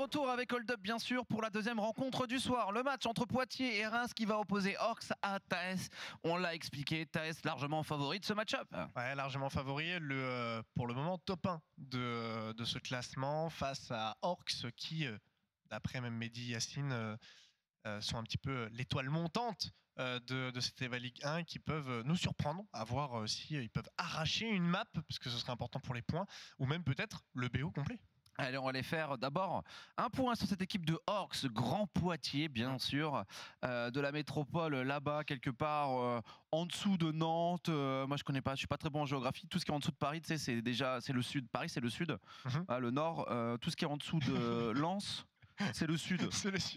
retour avec Hold Up bien sûr pour la deuxième rencontre du soir. Le match entre Poitiers et Reims qui va opposer Orcs à Thaes. On l'a expliqué, Thaes largement favori de ce match-up. Ouais, largement favori, pour le moment top 1 de ce classement face à Orcs qui, d'après même Mehdi Yacine, sont un petit peu l'étoile montante de cette EVA Ligue 1 qui peuvent nous surprendre, à voir si ils peuvent arracher une map, parce que ce serait important pour les points, ou même peut-être le BO complet. Allez, on va aller faire d'abord un point sur cette équipe de Orcs, Grand Poitiers, bien sûr, de la métropole là-bas, quelque part en dessous de Nantes. Moi, je connais pas, je suis pas très bon en géographie. Tout ce qui est en dessous de Paris, tu sais, c'est le sud. Paris, c'est le sud. Le nord, tout ce qui est en dessous de Lens. C'est le sud,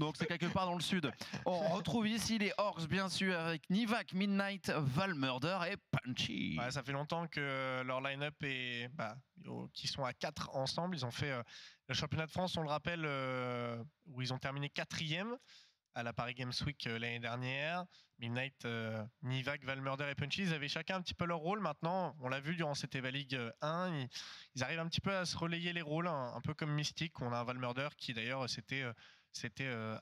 donc c'est quelque part dans le sud. On retrouve ici les Orcs, bien sûr, avec Nivak, Midnight, Valmurder et Punchy. Ouais, ça fait longtemps que leur line-up est, qui sont à 4 ensemble. Ils ont fait le championnat de France, on le rappelle, où ils ont terminé 4e à la Paris Games Week l'année dernière. Midnight, Nivak, Valmurder et Punchy, ils avaient chacun un petit peu leur rôle. Maintenant, on l'a vu durant cette EVA League 1, ils arrivent un petit peu à se relayer les rôles, un peu comme Mystique. On a un Valmurder qui d'ailleurs s'était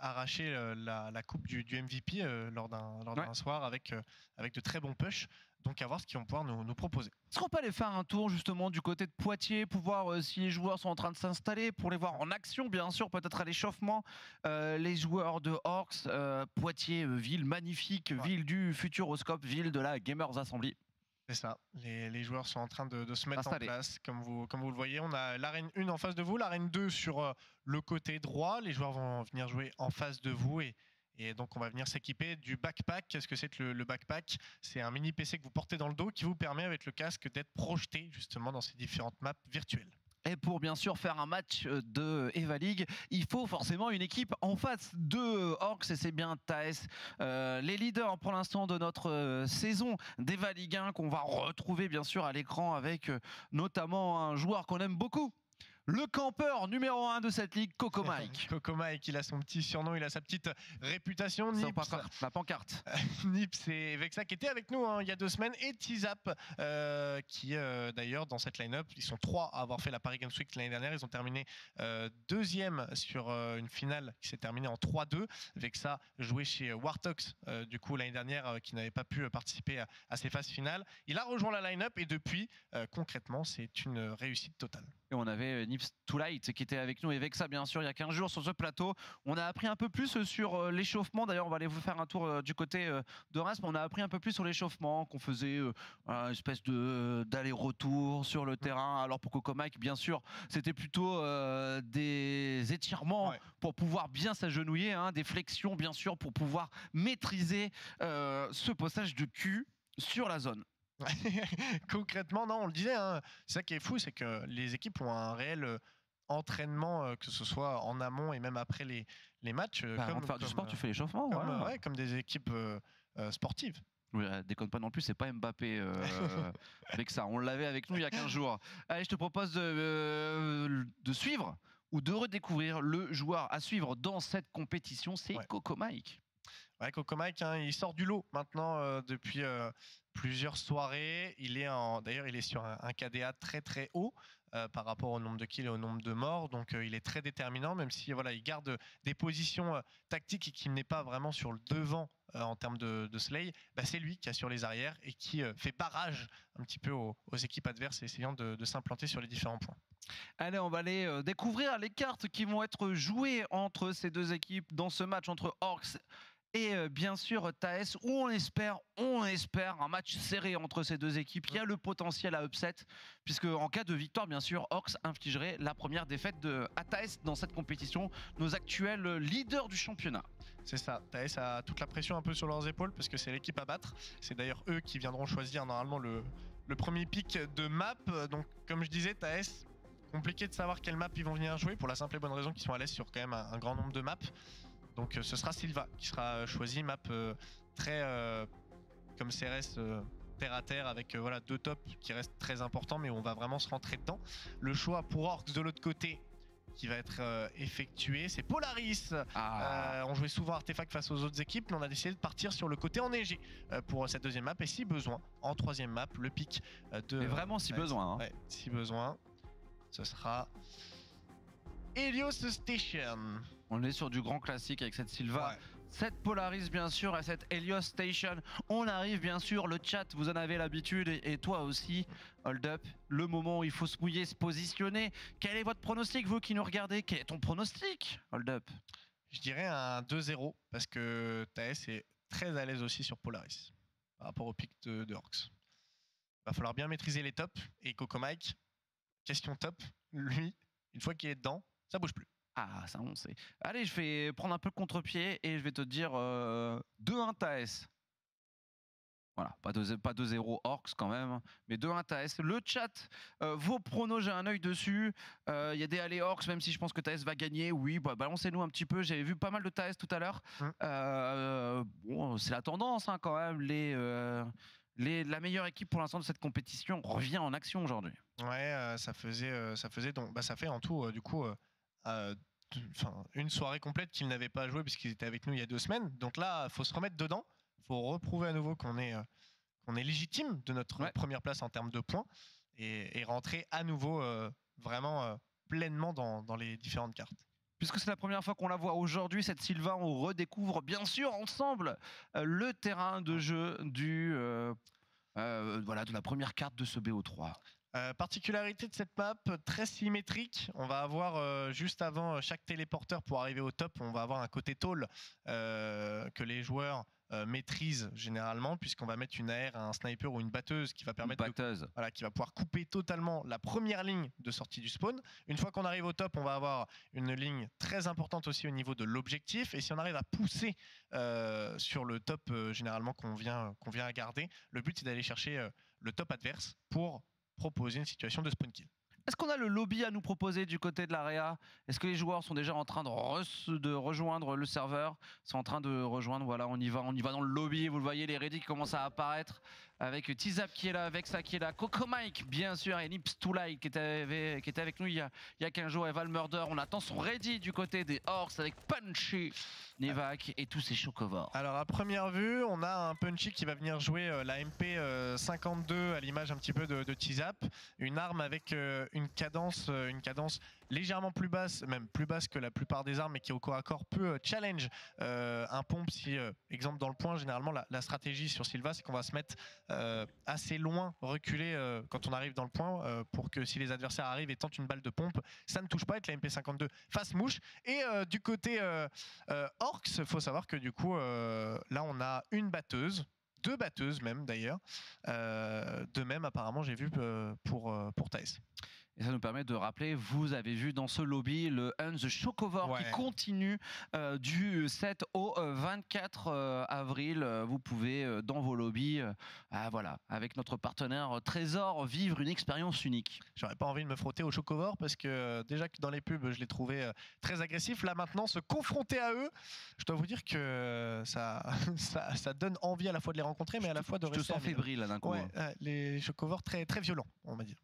arraché la coupe du MVP lors d'un soir avec de très bons push. Donc à voir ce qu'ils vont pouvoir nous proposer. Est-ce qu'on peut aller faire un tour justement du côté de Poitiers pour voir si les joueurs sont en train de s'installer, pour les voir en action bien sûr, peut-être à l'échauffement. Les joueurs de Orcs, Poitiers, ville magnifique, ville du Futuroscope, ville de la Gamers Assembly. C'est ça, les joueurs sont en train de se mettre en place, comme vous le voyez. On a l'arène 1 en face de vous, l'arène 2 sur le côté droit. Les joueurs vont venir jouer en face de vous et donc on va venir s'équiper du backpack. Qu'est-ce que c'est que le backpack? C'est un mini PC que vous portez dans le dos qui vous permet avec le casque d'être projeté justement dans ces différentes maps virtuelles. Et pour bien sûr faire un match de EVA League, il faut forcément une équipe en face de Orcs et c'est bien Thaes, les leaders pour l'instant de notre saison d'EVA League 1 qu'on va retrouver bien sûr à l'écran avec notamment un joueur qu'on aime beaucoup. Le campeur numéro 1 de cette ligue, Coco Mike. Coco Mike, il a son petit surnom, il a sa petite réputation. Nips. La pancarte. Nips et Vexa qui étaient avec nous il y a 2 semaines et Tizap qui d'ailleurs dans cette line-up, ils sont 3 à avoir fait la Paris Games Week l'année dernière. Ils ont terminé 2e sur une finale qui s'est terminée en 3-2. Vexa joué chez Wartox du coup l'année dernière qui n'avait pas pu participer à ces phases finales. Il a rejoint la line-up et depuis concrètement c'est une réussite totale. Et on avait Nips Too Light qui était avec nous et Vexa bien sûr il y a 15 jours sur ce plateau. On a appris un peu plus sur l'échauffement. D'ailleurs on va aller vous faire un tour du côté de Reims. On a appris un peu plus sur l'échauffement, qu'on faisait une espèce d'aller-retour sur le terrain. Alors pour Coco Mike bien sûr c'était plutôt des étirements pour pouvoir bien s'agenouiller, des flexions bien sûr pour pouvoir maîtriser ce passage de cul sur la zone. Concrètement, non, on le disait, c'est ça qui est fou, c'est que les équipes ont un réel entraînement, que ce soit en amont et même après les matchs. Avant de faire du sport, tu fais l'échauffement. Comme des équipes sportives. Oui, déconne pas non plus, c'est pas Mbappé avec ça. On l'avait avec nous il y a 15 jours. Allez, je te propose de suivre ou de redécouvrir le joueur à suivre dans cette compétition, c'est Coco Mike. Ouais, Coco Mike, il sort du lot maintenant depuis plusieurs soirées. D'ailleurs, il est sur un KDA très très haut par rapport au nombre de kills et au nombre de morts. Donc, il est très déterminant, même si il garde des positions tactiques et qu'il n'est pas vraiment sur le devant en termes de slay. C'est lui qui assure les arrières et qui fait barrage un petit peu aux équipes adverses, essayant de s'implanter sur les différents points. Allez, on va aller découvrir les cartes qui vont être jouées entre ces deux équipes dans ce match entre Orcs et bien sûr Thaes, où on espère un match serré entre ces deux équipes. Il y a le potentiel à upset, puisque en cas de victoire, bien sûr, Orcs infligerait la première défaite à Thaes dans cette compétition, nos actuels leaders du championnat. C'est ça, Thaes a toute la pression un peu sur leurs épaules, parce que c'est l'équipe à battre. C'est d'ailleurs eux qui viendront choisir normalement le premier pick de map. Donc comme je disais, Thaes, compliqué de savoir quelle map ils vont venir jouer, pour la simple et bonne raison qu'ils sont à l'aise sur quand même un grand nombre de maps. Donc ce sera Silva qui sera choisi, map très comme CRS terre à terre avec 2 tops qui restent très importants, mais on va vraiment se rentrer dedans. Le choix pour Orcs de l'autre côté qui va être effectué, c'est Polaris. On jouait souvent Artefact face aux autres équipes, mais on a décidé de partir sur le côté enneigé pour cette deuxième map, et si besoin, en 3e map, le pick de... Mais vraiment si besoin. Si besoin, ce sera Helios Station. On est sur du grand classique avec cette Sylva. Ouais. Cette Polaris bien sûr et cette Helios Station. On arrive bien sûr, le chat vous en avez l'habitude et toi aussi. Hold up, le moment où il faut se mouiller, se positionner. Quel est votre pronostic vous qui nous regardez? Quel est ton pronostic? Hold up. Je dirais un 2-0 parce que Taes est très à l'aise aussi sur Polaris par rapport au pic de Orcs. Il va falloir bien maîtriser les tops et Coco Mike, question top, lui, une fois qu'il est dedans, ça bouge plus. Ah, ça on sait. Allez, je vais prendre un peu le contre-pied et je vais te dire 2-1 Taes. Voilà, pas 2-0 Orcs quand même, mais 2-1 Taes. Le chat, vos pronos, j'ai un œil dessus. Il y a des allées Orcs, même si je pense que Taes va gagner. Oui, bah, balancez-nous un petit peu. J'avais vu pas mal de Taes tout à l'heure. Bon, c'est la tendance hein, quand même. La meilleure équipe pour l'instant de cette compétition revient en action aujourd'hui. Ouais, ça faisait donc, ça fait en tout du coup une soirée complète qu'ils n'avaient pas joué puisqu'ils étaient avec nous il y a 2 semaines. Donc là, il faut se remettre dedans. Il faut reprouver à nouveau qu'on est légitime de notre première place en termes de points et rentrer à nouveau vraiment pleinement dans les différentes cartes. Puisque c'est la première fois qu'on la voit aujourd'hui, cette Sylva, on redécouvre bien sûr ensemble le terrain de jeu de la première carte de ce BO3. Particularité de cette map, très symétrique. On va avoir juste avant chaque téléporteur pour arriver au top, on va avoir un côté tôle que les joueurs maîtrisent généralement, puisqu'on va mettre une AR, un sniper ou une batteuse qui va permettre qui va pouvoir couper totalement la première ligne de sortie du spawn. Une fois qu'on arrive au top, on va avoir une ligne très importante aussi au niveau de l'objectif, et si on arrive à pousser sur le top généralement qu'on vient à garder, le but c'est d'aller chercher le top adverse pour proposer une situation de spawn kill. Est-ce qu'on a le lobby à nous proposer du côté de l'AREA? Est-ce que les joueurs sont déjà en train de rejoindre le serveur? Sont en train de rejoindre, voilà, on y va dans le lobby, vous le voyez, les ready qui commencent à apparaître, avec Tizap qui est là, Vexa qui est là, Coco Mike bien sûr, et Nips to Light qui était avec nous il y a 15 jours, et Val Murder. On attend son ready du côté des Orcs avec Punchy, Nevak et tous ces chocovores. Alors à première vue, on a un Punchy qui va venir jouer la MP 52 à l'image un petit peu de Tizap, une arme avec une cadence légèrement plus basse, même plus basse que la plupart des armes, mais qui au corps à corps peut challenge un pompe. Si exemple dans le point, généralement la stratégie sur Sylva, c'est qu'on va se mettre assez loin, reculer quand on arrive dans le point, pour que si les adversaires arrivent et tentent une balle de pompe, ça ne touche pas, avec la MP52 face mouche. Et du côté Orcs, faut savoir que du coup là on a une batteuse, 2 batteuses même d'ailleurs, de même apparemment j'ai vu pour Taes. Et ça nous permet de rappeler, vous avez vu dans ce lobby le Hunt the Chocovore qui continue du 7 au 24 avril. Vous pouvez dans vos lobbies, voilà, avec notre partenaire Trésor, vivre une expérience unique. J'aurais pas envie de me frotter au Chocovore parce que déjà que dans les pubs je l'ai trouvé très agressif. Là maintenant, se confronter à eux, je dois vous dire que ça donne envie à la fois de les rencontrer, mais à la fois de rester. Je te sens fébrile là d'un coup. Les Chocovores très, très violents, on va dire.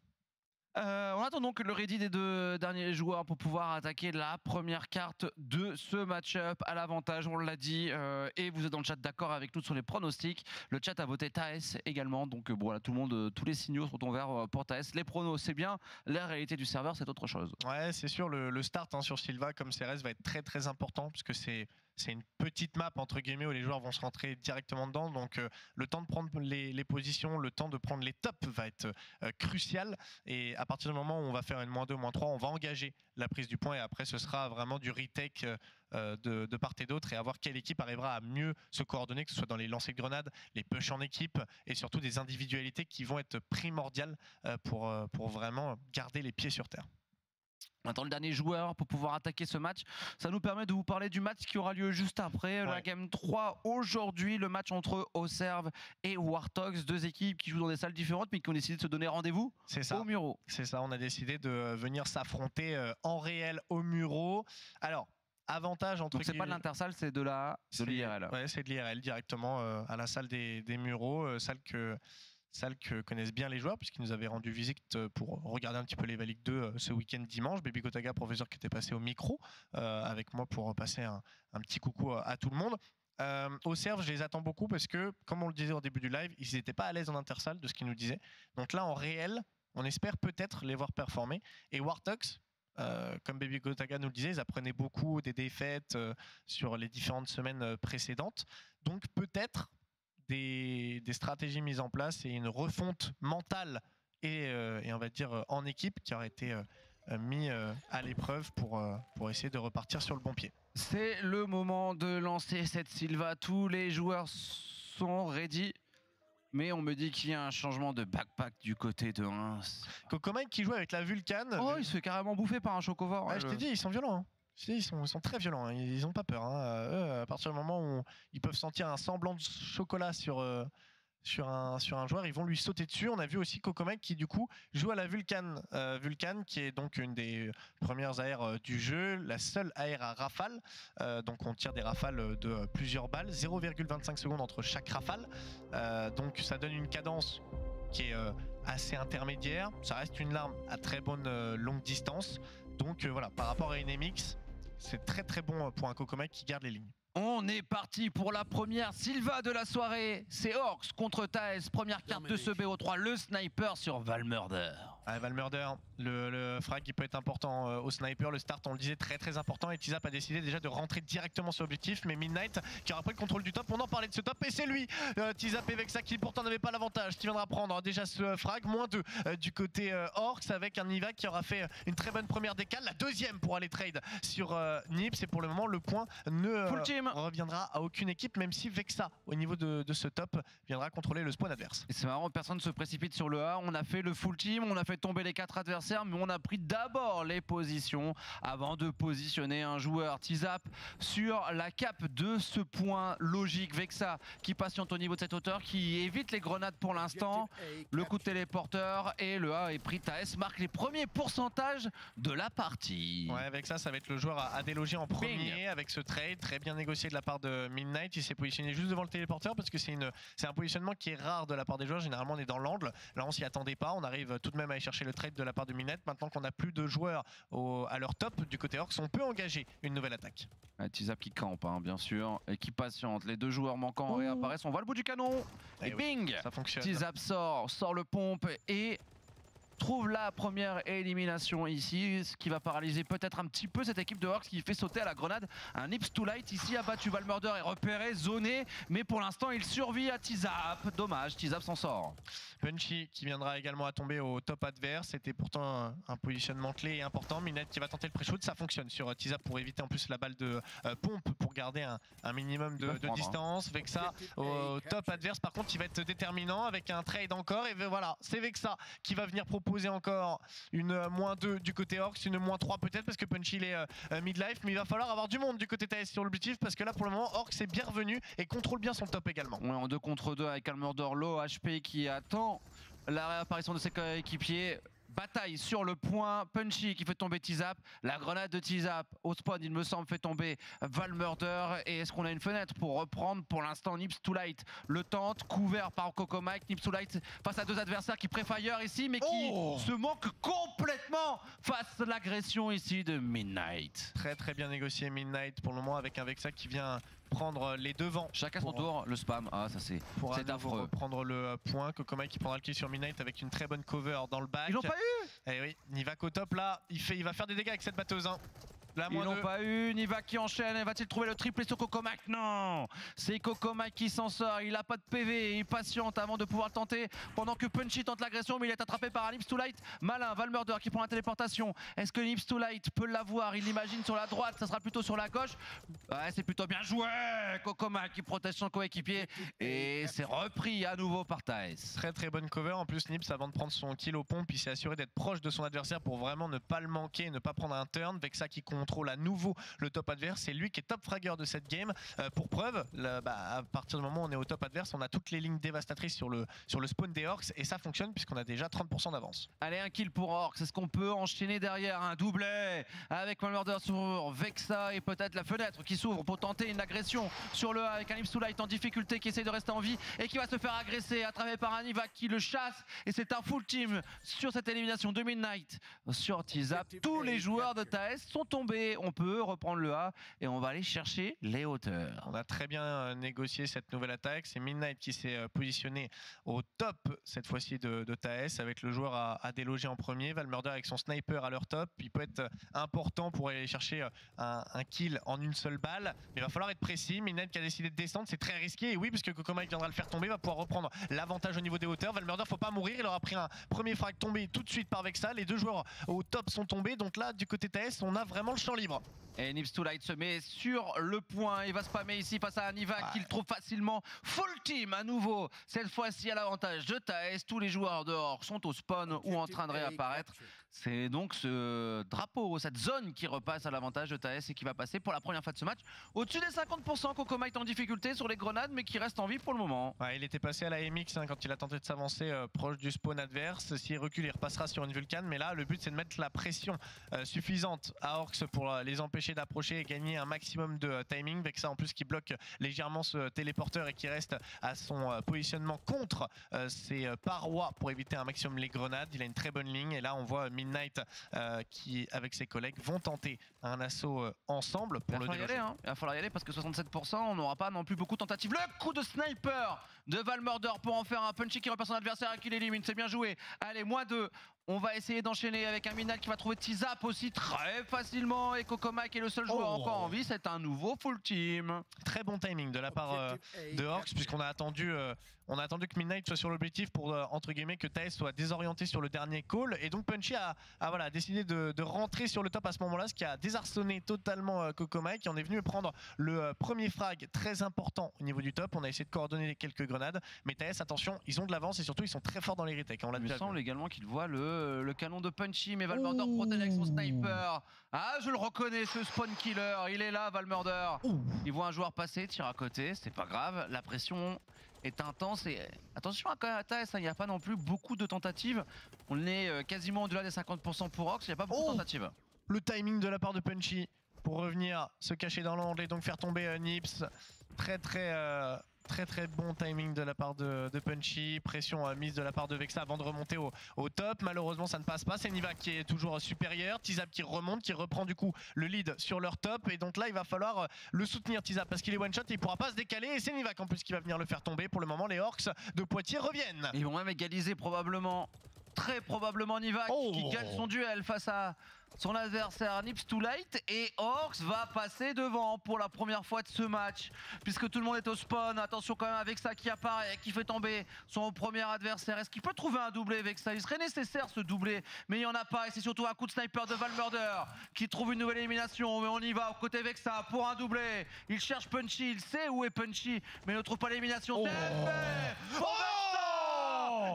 On attend donc le ready des 2 derniers joueurs pour pouvoir attaquer la première carte de ce match-up à l'avantage, on l'a dit, et vous êtes dans le chat d'accord avec nous sur les pronostics. Le chat a voté Taes également, donc voilà, tout le monde, tous les signaux sont ouverts pour Taes. Les pronos c'est bien, la réalité du serveur c'est autre chose. Ouais, c'est sûr, le start sur Sylva comme CRS va être très très important, puisque c'est une petite map entre guillemets où les joueurs vont se rentrer directement dedans, donc le temps de prendre les positions, le temps de prendre les tops va être crucial, et à partir du moment où on va faire une -2, -3, on va engager la prise du point, et après ce sera vraiment du retake de part et d'autre, et à voir quelle équipe arrivera à mieux se coordonner, que ce soit dans les lancers de grenades, les push en équipe, et surtout des individualités qui vont être primordiales pour vraiment garder les pieds sur terre. On attend le dernier joueur pour pouvoir attaquer ce match. Ça nous permet de vous parler du match qui aura lieu juste après, la Game 3 aujourd'hui, le match entre Auserve et Warthogs, 2 équipes qui jouent dans des salles différentes mais qui ont décidé de se donner rendez-vous au Muro. C'est ça, on a décidé de venir s'affronter en réel au Muro. Alors, avantage entre... Donc c'est pas de l'intersalle, c'est de l'IRL. Ouais, c'est de l'IRL directement à la salle des Mureaux, salle que connaissent bien les joueurs, puisqu'ils nous avaient rendu visite pour regarder un petit peu les Ligue 2 ce week-end dimanche. Baby Kotaga, professeur, qui était passé au micro avec moi pour passer un petit coucou à tout le monde. Auserve, je les attends beaucoup parce que, comme on le disait au début du live, ils n'étaient pas à l'aise en intersalle de ce qu'ils nous disaient. Donc là, en réel, on espère peut-être les voir performer. Et Warthogs, comme Baby Gotaga nous le disait, ils apprenaient beaucoup des défaites sur les différentes semaines précédentes. Donc peut-être des stratégies mises en place et une refonte mentale et on va dire en équipe qui aurait été mis à l'épreuve pour essayer de repartir sur le bon pied. C'est le moment de lancer cette Sylva. Tous les joueurs sont ready. Mais on me dit qu'il y a un changement de backpack du côté de Reims. Cocomike qui joue avec la Vulcan. Oh, il se fait carrément bouffer par un Chocovore. Ouais, je t'ai dit, ils sont violents. Hein. Ils sont très violents. Hein. Ils n'ont pas peur. Hein. Eux, à partir du moment où ils peuvent sentir un semblant de chocolat sur un joueur, ils vont lui sauter dessus. On a vu aussi Cocomike qui du coup joue à la Vulcan. Vulcan qui est donc une des premières AR du jeu, la seule AR à rafale. Donc on tire des rafales de plusieurs balles, 0,25 secondes entre chaque rafale. Donc ça donne une cadence qui est assez intermédiaire. Ça reste une arme à très bonne longue distance. Donc voilà, par rapport à une MX, c'est très très bon pour un Cocomike qui garde les lignes. On est parti pour la première Sylva de la soirée. C'est Orcs contre Taes. Première carte de ce BO3, le sniper sur Valmurder. Ah, Valmurder, le frag qui peut être important au sniper, le start on le disait très important et Tizap a décidé déjà de rentrer directement sur l'objectif, mais Midnight qui aura pris le contrôle du top, on en parlait de ce top et c'est lui, Tizap et Vexa qui pourtant n'avait pas l'avantage, qui viendra prendre déjà ce frag, -2 du côté Orcs avec un Niva qui aura fait une très bonne première décale, la deuxième pour aller trade sur Nips et pour le moment le point ne reviendra à aucune équipe même si Vexa au niveau de ce top viendra contrôler le spawn adverse. Et c'est marrant, personne ne se précipite sur le A, on a fait le full team, on a fait tomber les 4 adversaires, mais on a pris d'abord les positions avant de positionner un joueur. Tizap sur la cape de ce point logique. Vexa qui patiente au niveau de cette hauteur, qui évite les grenades pour l'instant, le coup de téléporteur et le A est pris. Taes marque les premiers pourcentages de la partie. Ouais, Vexa ça va être le joueur à déloger en premier avec ce trade très bien négocié de la part de Midnight. Il s'est positionné juste devant le téléporteur parce que c'est un positionnement qui est rare de la part des joueurs. Généralement on est dans l'angle, là on s'y attendait pas, on arrive tout de même à aller chercher le trade de la part de Midnight. Maintenant qu'on n'a plus de joueurs à leur top du côté Orcs, on peut engager une nouvelle attaque. Tizap qui campe hein, bien sûr et qui patiente. Les deux joueurs manquants réapparaissent, on voit le bout du canon et bing, ça fonctionne. Tizap sort le pompe et trouve la première élimination ici, ce qui va paralyser peut-être un petit peu cette équipe de Orcs qui fait sauter à la grenade. Un Nips Too Light ici a battu Valmurder et repéré, zoné, mais pour l'instant il survit à Tizap. Dommage, Tizap s'en sort. Punchy qui viendra également à tomber au top adverse, c'était pourtant un positionnement clé et important. Minette qui va tenter le pré-shoot, ça fonctionne sur Tizap pour éviter en plus la balle de pompe pour garder un minimum de distance. Vexa au top adverse par contre il va être déterminant avec un trade encore et voilà, c'est Vexa qui va venir proposer encore une -2 du côté Orcs, une -3 peut-être parce que Punchy il est mid-life, mais il va falloir avoir du monde du côté TS sur l'objectif parce que là pour le moment Orcs est bien revenu et contrôle bien son top également. Ouais, en 2 contre 2 avec Valmurder low HP qui attend la réapparition de ses coéquipiers. Bataille sur le point, Punchy qui fait tomber Tizap, la grenade de Tizap au spawn il me semble fait tomber Valmurder et est-ce qu'on a une fenêtre pour reprendre pour l'instant Nips Too Light le tente, couvert par Cocomike, Nips Too Light face à 2 adversaires qui préfire ici mais qui se manquent complètement face à l'agression ici de Midnight. Très bien négocié Midnight pour le moment avec un Vexa qui vient prendre les devants. Chacun son tour, le spam, ah ça c'est affreux. Prendre le point, Cocomike qui prendra le kill sur Midnight avec une très bonne cover dans le back. Ils l'ont pas eu. Eh oui, Nivak au top là, il va faire des dégâts avec cette batteuse. Hein. Ils l'ont pas eu, Nivak qui enchaîne, va-t-il trouver le triplé sur Cocomike? Non, c'est Cocomike qui s'en sort, il a pas de PV, il patiente avant de pouvoir le tenter pendant que Punchy tente l'agression mais il est attrapé par un Nips Too Light. Malin, Valmurder qui prend la téléportation, est-ce que Nips Too Light peut l'avoir? Il l'imagine sur la droite, ça sera plutôt sur la gauche. Ouais, c'est plutôt bien joué, Cocomike qui protège son coéquipier et c'est repris à nouveau par Taes. Très bonne cover, en plus Nips avant de prendre son kill au pompe, il s'est assuré d'être proche de son adversaire pour vraiment ne pas le manquer, ne pas prendre un turn. Vexa qui contrôle à nouveau le top adverse, c'est lui qui est top fragger de cette game. Pour preuve, à partir du moment où on est au top adverse, on a toutes les lignes dévastatrices sur le spawn des Orcs et ça fonctionne puisqu'on a déjà 30% d'avance. Allez, un kill pour Orcs, est-ce qu'on peut enchaîner derrière un doublé avec Valmurder sur Vexa et peut-être la fenêtre qui s'ouvre pour tenter une agression sur le A avec un Nips Too Light en difficulté qui essaie de rester en vie et qui va se faire agresser à travers par un Nivak qui le chasse et c'est un full team sur cette élimination de Midnight sur Tizap. Tous les joueurs de Taes sont tombés on peut reprendre le A et on va aller chercher les hauteurs. On a très bien négocié cette nouvelle attaque. C'est Midnight qui s'est positionné au top cette fois-ci de Taes avec le joueur à déloger en premier. Valmurder avec son sniper à leur top. Il peut être important pour aller chercher un kill en une seule balle. Mais il va falloir être précis. Midnight qui a décidé de descendre, c'est très risqué. Et oui, puisque Kokomai viendra le faire tomber, va pouvoir reprendre l'avantage au niveau des hauteurs. Valmurder, faut pas mourir. Il aura pris un premier frag tombé tout de suite par Vexa. Les deux joueurs au top sont tombés. Donc là, du côté Taes, on a vraiment le champ libre. Et Nips2Light se met sur le point. Il va spammer ici face à Niva qu'il trouve facilement. Full team à nouveau. Cette fois-ci à l'avantage de Taes. Tous les joueurs dehors sont au spawn ou en train de réapparaître. C'est donc ce drapeau, cette zone qui repasse à l'avantage de Taes et qui va passer pour la première fois de ce match. Au-dessus des 50%, Kokomai est en difficulté sur les grenades mais qui reste en vie pour le moment. Ouais, il était passé à la MX quand il a tenté de s'avancer proche du spawn adverse. S'il recule, il repassera sur une Vulcan. Mais là, le but, c'est de mettre la pression suffisante à Orcs pour les empêcher d'approcher et gagner un maximum de timing. Avec ça, en plus, qui bloque légèrement ce téléporteur et qui reste à son positionnement contre ses parois pour éviter un maximum les grenades. Il a une très bonne ligne. Et là, on voit Midnight qui, avec ses collègues, vont tenter un assaut ensemble pour le déloger. Il va falloir y aller parce que 67%, on n'aura pas non plus beaucoup de tentatives. Le coup de sniper de Valmurder pour en faire un punchy qui repère son adversaire et qui l'élimine. C'est bien joué. Allez, -2. On va essayer d'enchaîner avec un Midnight qui va trouver T-Zap aussi très facilement. Et Kokomai qui est le seul joueur encore en vie. C'est un nouveau full team. Très bon timing de la part de Orcs, puisqu'on a attendu que Midnight soit sur l'objectif pour, entre guillemets, que Taes soit désorienté sur le dernier call. Et donc Punchy a décidé de rentrer sur le top à ce moment-là, ce qui a désarçonné totalement Kokomai, qui en est venu prendre le premier frag très important au niveau du top. On a essayé de coordonner quelques grenades. Mais Taes, attention, ils ont de l'avance et surtout ils sont très forts dans les retakes. Il me semble également qu'il voit le canon de Punchy, mais Valmurder protège avec son sniper. Ah, je le reconnais, ce spawn killer. Il est là, Valmurder. Il voit un joueur passer, tire à côté, c'est pas grave. La pression est intense et attention à Taes, il n'y a pas non plus beaucoup de tentatives. On est quasiment au-delà des 50% pour Orcs, il n'y a pas beaucoup de tentatives. Le timing de la part de Punchy pour revenir se cacher dans l'angle et donc faire tomber Nips. Très bon timing de la part de Punchy, pression mise de la part de Vexa avant de remonter au top. Malheureusement ça ne passe pas, c'est Niva qui est toujours supérieur, T-Zap qui remonte, qui reprend du coup le lead sur leur top et donc là il va falloir le soutenir T-Zap parce qu'il est one shot et il pourra pas se décaler et c'est Niva en plus qui va venir le faire tomber. Pour le moment les Orcs de Poitiers reviennent. Ils vont même égaliser probablement, très probablement Niva qui gagne son duel face à son adversaire Nips2Light et Orcs va passer devant pour la première fois de ce match puisque tout le monde est au spawn. Attention quand même avec ça qui apparaît, qui fait tomber son premier adversaire. Est-ce qu'il peut trouver un doublé avec ça? Il serait nécessaire ce doublé mais il n'y en a pas et c'est surtout un coup de sniper de Valmurder qui trouve une nouvelle élimination. Mais on y va côté Vexa pour un doublé. Il cherche Punchy, il sait où est Punchy mais il ne trouve pas l'élimination. C'est fait.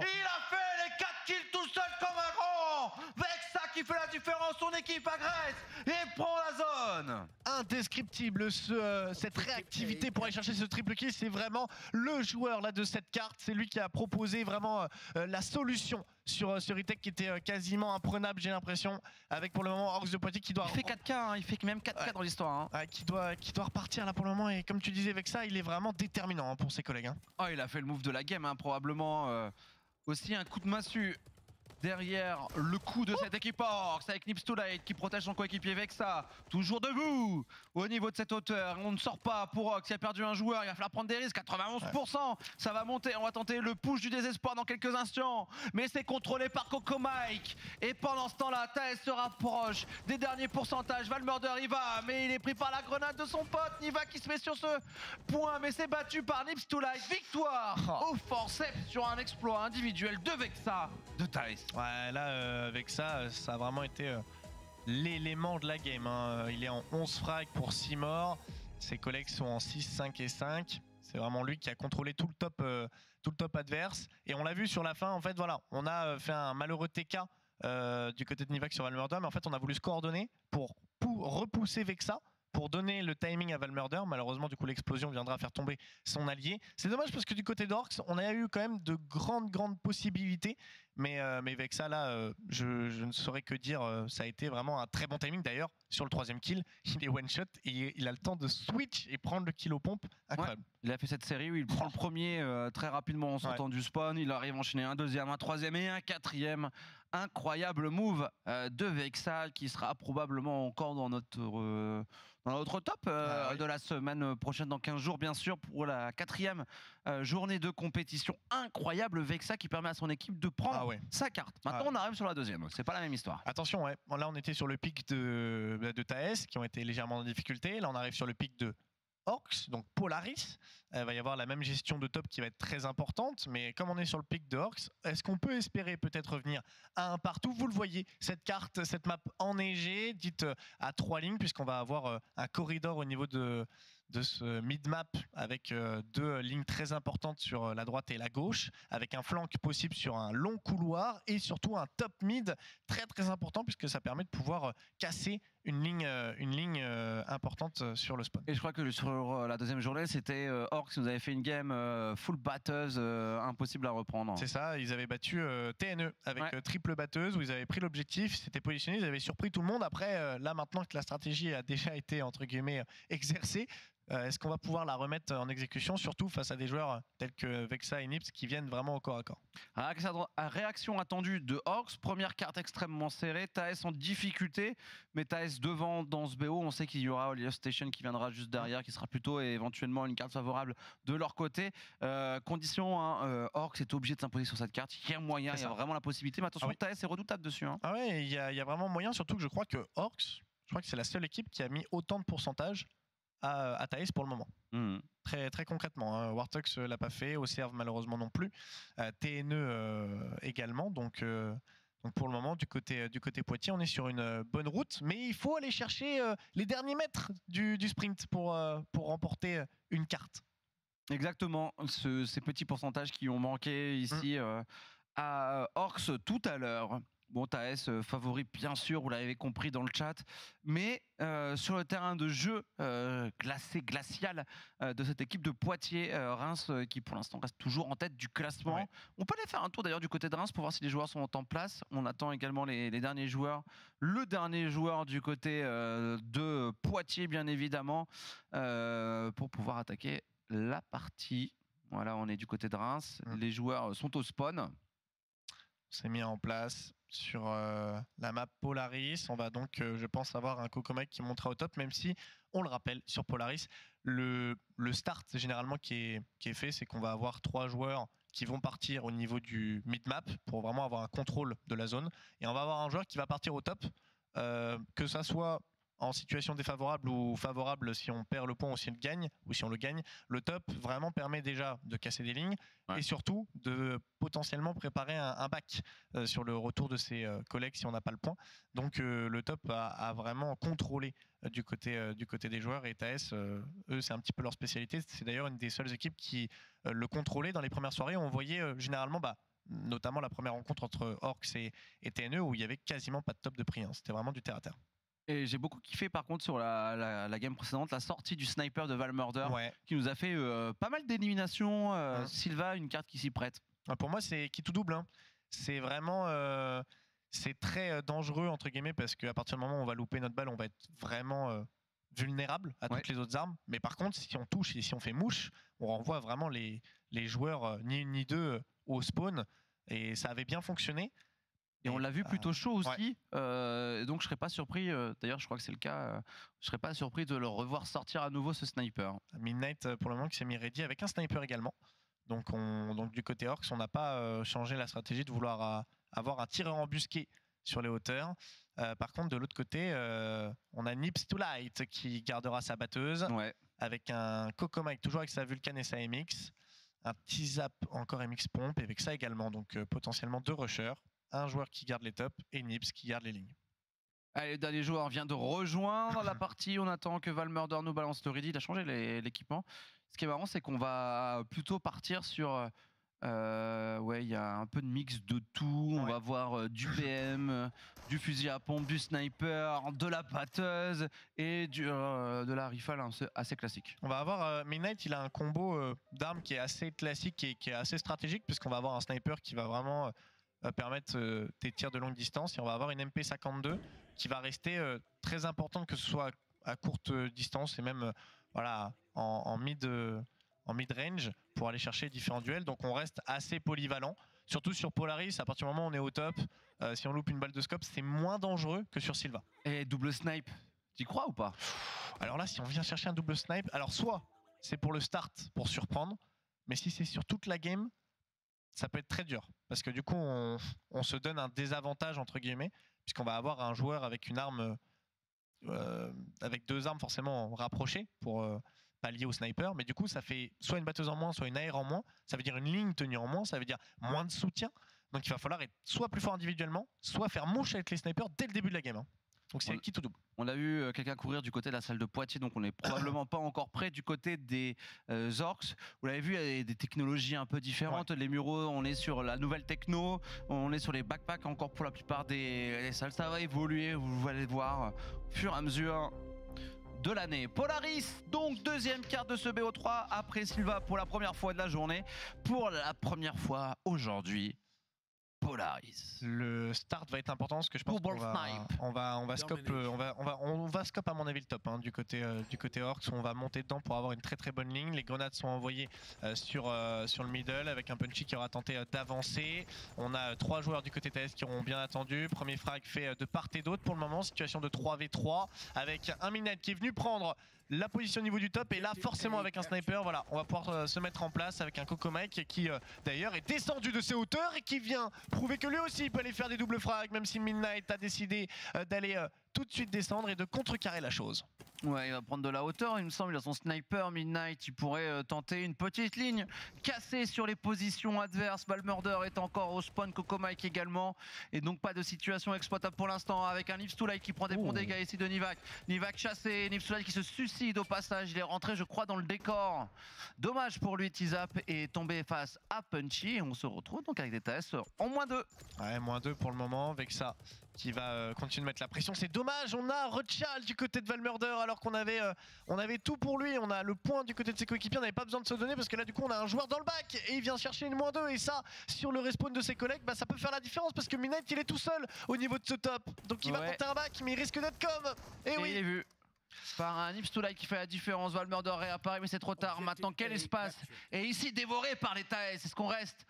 Il a fait les 4 kills tout seul comme un grand. Vexa qui fait la différence, son équipe agresse et prend la zone. Indescriptible cette réactivité pour aller chercher ce triple kill, c'est vraiment le joueur là de cette carte, c'est lui qui a proposé vraiment la solution sur ce retake qui était quasiment imprenable, j'ai l'impression, avec pour le moment Orcs de Poitiers qui doit... Il fait 4K, hein, il fait même 4K dans l'histoire. Qui doit repartir là pour le moment et comme tu disais avec ça, il est vraiment déterminant pour ses collègues. Oh, il a fait le move de la game, hein, probablement aussi un coup de massue derrière le coup de cette équipe Orcs avec Nips2Light qui protège son coéquipier Vexa, toujours debout au niveau de cette hauteur. On ne sort pas pour Orcs, il a perdu un joueur, il va falloir prendre des risques. 91%, ça va monter, on va tenter le push du désespoir dans quelques instants, mais c'est contrôlé par Kokomai et pendant ce temps-là Taes se rapproche des derniers pourcentages. Valmurder y va mais il est pris par la grenade de son pote Niva qui se met sur ce point mais c'est battu par Nips2Light. Victoire au forceps sur un exploit individuel de Vexa de Taes. Ouais, là, avec ça, ça a vraiment été l'élément de la game. Hein. Il est en 11 frags pour 6 morts. Ses collègues sont en 6, 5 et 5. C'est vraiment lui qui a contrôlé tout le top adverse. Et on l'a vu sur la fin, en fait, voilà. On a fait un malheureux TK du côté de Nivax sur Valmurder, mais en fait, on a voulu se coordonner pour repousser Vexa, pour donner le timing à Valmurder. Malheureusement, du coup, l'explosion viendra faire tomber son allié. C'est dommage parce que du côté d'Orcs, on a eu quand même de grandes possibilités. Mais avec ça, là, je ne saurais que dire. Ça a été vraiment un très bon timing. D'ailleurs, sur le 3e kill, il est one-shot et il a le temps de switch et prendre le kill aux pompes. Incroyable. Ouais, il a fait cette série où il prend le premier très rapidement en sortant du spawn. Il arrive à enchaîner un deuxième, un troisième et un quatrième. Incroyable move de Vexal qui sera probablement encore dans notre top de la semaine prochaine, dans 15 jours bien sûr, pour la 4e journée de compétition. Incroyable Vexa qui permet à son équipe de prendre sa carte. Maintenant on arrive sur la 2e, c'est pas la même histoire. Attention, là on était sur le pic de Taes qui ont été légèrement en difficulté. Là on arrive sur le pic de Orcs, donc Polaris. Il va y avoir la même gestion de top qui va être très importante, mais comme on est sur le pic de Orcs, est-ce qu'on peut espérer peut-être revenir à un partout? Vous le voyez, cette carte, cette map enneigée, dite à 3 lignes, puisqu'on va avoir un corridor au niveau de ce mid-map avec 2 lignes très importantes sur la droite et la gauche, avec un flank possible sur un long couloir et surtout un top mid très important, puisque ça permet de pouvoir casser une ligne importante sur le spawn. Et je crois que sur la 2e journée, c'était Orcs qui nous avait fait une game full batteuse, impossible à reprendre. C'est ça, ils avaient battu TNE avec triple batteuse, où ils avaient pris l'objectif, s'étaient positionnés, ils avaient surpris tout le monde. Après, là maintenant que la stratégie a déjà été entre guillemets exercée, est-ce qu'on va pouvoir la remettre en exécution, surtout face à des joueurs tels que Vexa et Nips qui viennent vraiment au corps à corps? Réaction attendue de Orcs, première carte extrêmement serrée, Taes en difficulté, mais Taes devant dans ce BO, on sait qu'il y aura Oliver Station qui viendra juste derrière, qui sera plutôt éventuellement une carte favorable de leur côté. Condition, Orcs est obligé de s'imposer sur cette carte, il y a moyen, il y a vraiment la possibilité, mais attention, Taes est redoutable dessus. Ah ouais, il y a vraiment moyen, surtout que je crois que Orcs, c'est la seule équipe qui a mis autant de pourcentage à Taes pour le moment. Très concrètement, Wartox l'a pas fait, Oserve malheureusement non plus, TNE également, donc pour le moment du côté Poitiers on est sur une bonne route, mais il faut aller chercher les derniers mètres du sprint pour remporter une carte. Exactement, ces petits pourcentages qui ont manqué ici à Orcs tout à l'heure. Bon, Taes favori bien sûr, vous l'avez compris dans le chat, mais sur le terrain de jeu glacial de cette équipe de Poitiers, Reims qui pour l'instant reste toujours en tête du classement. On peut aller faire un tour d'ailleurs du côté de Reims pour voir si les joueurs sont en place. On attend également les derniers joueurs. Le dernier joueur du côté de Poitiers bien évidemment pour pouvoir attaquer la partie. Voilà, on est du côté de Reims. Les joueurs sont au spawn. C'est mis en place sur la map Polaris. On va donc, je pense, avoir un Kokomek qui montera au top, même si, on le rappelle, sur Polaris, le start généralement qui est fait, c'est qu'on va avoir 3 joueurs qui vont partir au niveau du mid-map pour vraiment avoir un contrôle de la zone. Et on va avoir un joueur qui va partir au top, que ça soit en situation défavorable ou favorable si on perd le point ou si on le gagne, le top vraiment permet déjà de casser des lignes et surtout de potentiellement préparer un back sur le retour de ses collègues si on n'a pas le point. Donc le top a vraiment contrôlé du côté des joueurs, et Taes, eux, c'est un petit peu leur spécialité. C'est d'ailleurs une des seules équipes qui le contrôlait dans les premières soirées. On voyait généralement notamment la première rencontre entre Orcs et TNE où il y avait quasiment pas de top de prix, hein. C'était vraiment du terre à terre. Et j'ai beaucoup kiffé par contre sur la game précédente, la sortie du sniper de Valmurder qui nous a fait pas mal d'éliminations. Sylva, une carte qui s'y prête. Pour moi, c'est qui tout double, hein. C'est vraiment c'est très dangereux entre guillemets, parce qu'à partir du moment où on va louper notre balle, on va être vraiment vulnérable à toutes les autres armes. Mais par contre, si on touche et si on fait mouche, on renvoie vraiment les joueurs ni une ni deux au spawn, et ça avait bien fonctionné. Et on l'a vu plutôt chaud aussi, donc je serais pas surpris, d'ailleurs je crois que c'est le cas, je serais pas surpris de le revoir sortir à nouveau ce sniper. Midnight pour le moment qui s'est mis ready avec un sniper également. Donc du côté Orcs, on n'a pas changé la stratégie de vouloir avoir un tireur embusqué sur les hauteurs. Par contre de l'autre côté, on a Nips to Light qui gardera sa batteuse avec un Kokomek toujours avec sa Vulcan et sa MX, un T-Zap encore MX pompe et avec ça également, donc potentiellement 2 rushers. Un joueur qui garde les tops et Nips qui garde les lignes. Allez, le dernier joueur vient de rejoindre la partie. On attend que Valmurder nous balance le ready. Il a changé l'équipement. Ce qui est marrant, c'est qu'on va plutôt partir sur... il y a un peu de mix de tout. On va voir du PM, du fusil à pompe, du sniper, de la batteuse et de la rifle assez classique. On va avoir Midnight, il a un combo d'armes qui est assez classique et qui est assez stratégique, puisqu'on va avoir un sniper qui va vraiment permettre des tirs de longue distance, et on va avoir une MP52 qui va rester très importante, que ce soit à courte distance et même voilà, en mid-range pour aller chercher différents duels. Donc on reste assez polyvalent. Surtout sur Polaris, à partir du moment où on est au top, si on loupe une balle de scope, c'est moins dangereux que sur Sylva. Et double snipe, t'y crois ou pas? Alors là, si on vient chercher un double snipe, alors soit c'est pour le start, pour surprendre, mais si c'est sur toute la game, ça peut être très dur. Parce que du coup, on se donne un désavantage, entre guillemets, puisqu'on va avoir un joueur avec une arme, avec deux armes forcément rapprochées pour pallier au sniper, mais du coup ça fait soit une batteuse en moins, soit une AR en moins, ça veut dire une ligne tenue en moins, ça veut dire moins de soutien, donc il va falloir être soit plus fort individuellement, soit faire mouche avec les snipers dès le début de la game. Donc c'est quitte ou double. On a vu quelqu'un courir du côté de la salle de Poitiers, donc on n'est probablement pas encore prêt du côté des Orcs. Vous l'avez vu, il y a des technologies un peu différentes. Ouais. Les Muros, on est sur la nouvelle techno, on est sur les backpacks encore pour la plupart des salles. Ça va évoluer, vous allez voir au fur et à mesure de l'année. Polaris, donc deuxième carte de ce BO3 après Sylva pour la première fois de la journée. Pour la première fois aujourd'hui, Polaris. Le start va être important parce que je pense qu'on va scope à mon avis le top du côté Orcs. On va monter dedans pour avoir une très très bonne ligne. Les grenades sont envoyées sur le middle avec un Punchy qui aura tenté d'avancer. On a 3 joueurs du côté TS qui auront bien attendu. Premier frag fait de part et d'autre pour le moment. Situation de 3v3 avec un Midnight qui est venu prendre la position au niveau du top, et là forcément avec un sniper, voilà, on va pouvoir se mettre en place avec un Coco Mike qui d'ailleurs est descendu de ses hauteurs et qui vient prouver que lui aussi il peut aller faire des doubles frags, même si Midnight a décidé d'aller tout de suite descendre et de contrecarrer la chose. Ouais, il va prendre de la hauteur, il me semble, il a son sniper Midnight, il pourrait tenter une petite ligne cassée sur les positions adverses. Valmurder est encore au spawn, Coco Mike également, et donc pas de situation exploitable pour l'instant avec un Nips 2 Light qui prend des bons dégâts ici de Nivak. Nivak chassé, Nips 2 Light qui se suicide au passage, il est rentré je crois dans le décor. Dommage pour lui, Tizap est tombé face à Punchy et on se retrouve donc avec des TS en -2. Ouais, -2 pour le moment, avec ça qui va continuer de mettre la pression. C'est dommage, on a Rothschild du côté de Valmurder alors qu'on avait, on avait tout pour lui. On a le point du côté de ses coéquipiers, on n'avait pas besoin de se donner parce que là du coup on a un joueur dans le bac et il vient chercher une -2, et ça sur le respawn de ses collègues, bah, ça peut faire la différence parce que Midnight il est tout seul au niveau de ce top. Donc il va tenter un bac mais il risque d'être comme. Et oui, il est vu par un Nips 2 Light qui fait la différence. Valmurder réapparaît mais c'est trop tard. Maintenant quel espace, et ici dévoré par les TS. Est-ce qu'on reste